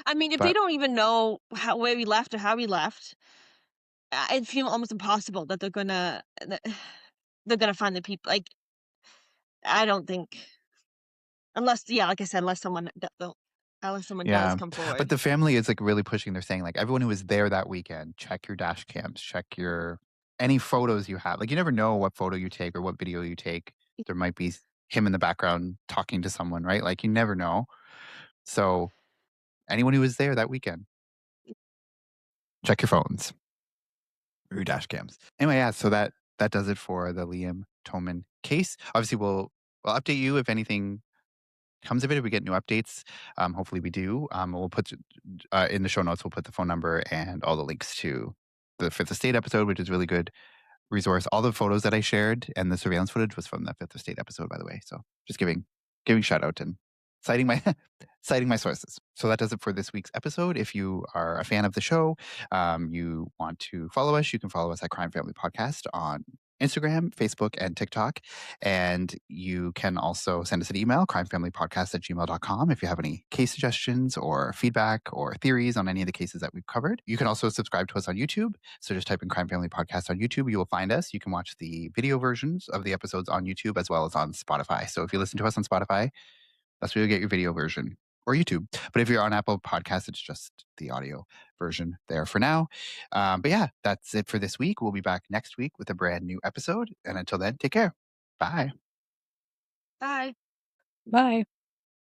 [SPEAKER 2] I mean, if they
[SPEAKER 1] But
[SPEAKER 2] don't even know where he left or how he left, it feels almost impossible that they're gonna find the people. Like, I don't think, unless, yeah, like I said, unless someone does
[SPEAKER 1] yeah,
[SPEAKER 2] come
[SPEAKER 1] but
[SPEAKER 2] forward.
[SPEAKER 1] the family is, like, really pushing. They're saying, like, everyone who was there that weekend, check your dash cams, check your any photos you have. Like, you never know what photo you take or what video you take. There might be him in the background talking to someone, right? Like, you never know. So, anyone who was there that weekend, check your phones or your dash cams. Anyway, yeah, so that does it for the Liam Toman case. Obviously, we'll update you if anything comes of it, if we get new updates. Hopefully we do. We'll put in the show notes, we'll put the phone number and all the links to the Fifth Estate episode, which is really good resource. All the photos that I shared and the surveillance footage was from the Fifth Estate episode, by the way. So just giving shout out and citing my citing my sources. So that does it for this week's episode. If you are a fan of the show, you want to follow us, you can follow us at Crime Family Podcast on Instagram, Facebook, and TikTok. And you can also send us an email, crimefamilypodcast@gmail.com, if you have any case suggestions or feedback or theories on any of the cases that we've covered. You can also subscribe to us on YouTube. So just type in Crime Family Podcast on YouTube. You will find us. You can watch the video versions of the episodes on YouTube as well as on Spotify. So if you listen to us on Spotify, that's where you'll get your video version or YouTube. But if you're on Apple Podcasts, it's just the audio version there for now. But yeah, that's it for this week. We'll be back next week with a brand new episode. And until then, take care. Bye.
[SPEAKER 2] Bye.
[SPEAKER 3] Bye.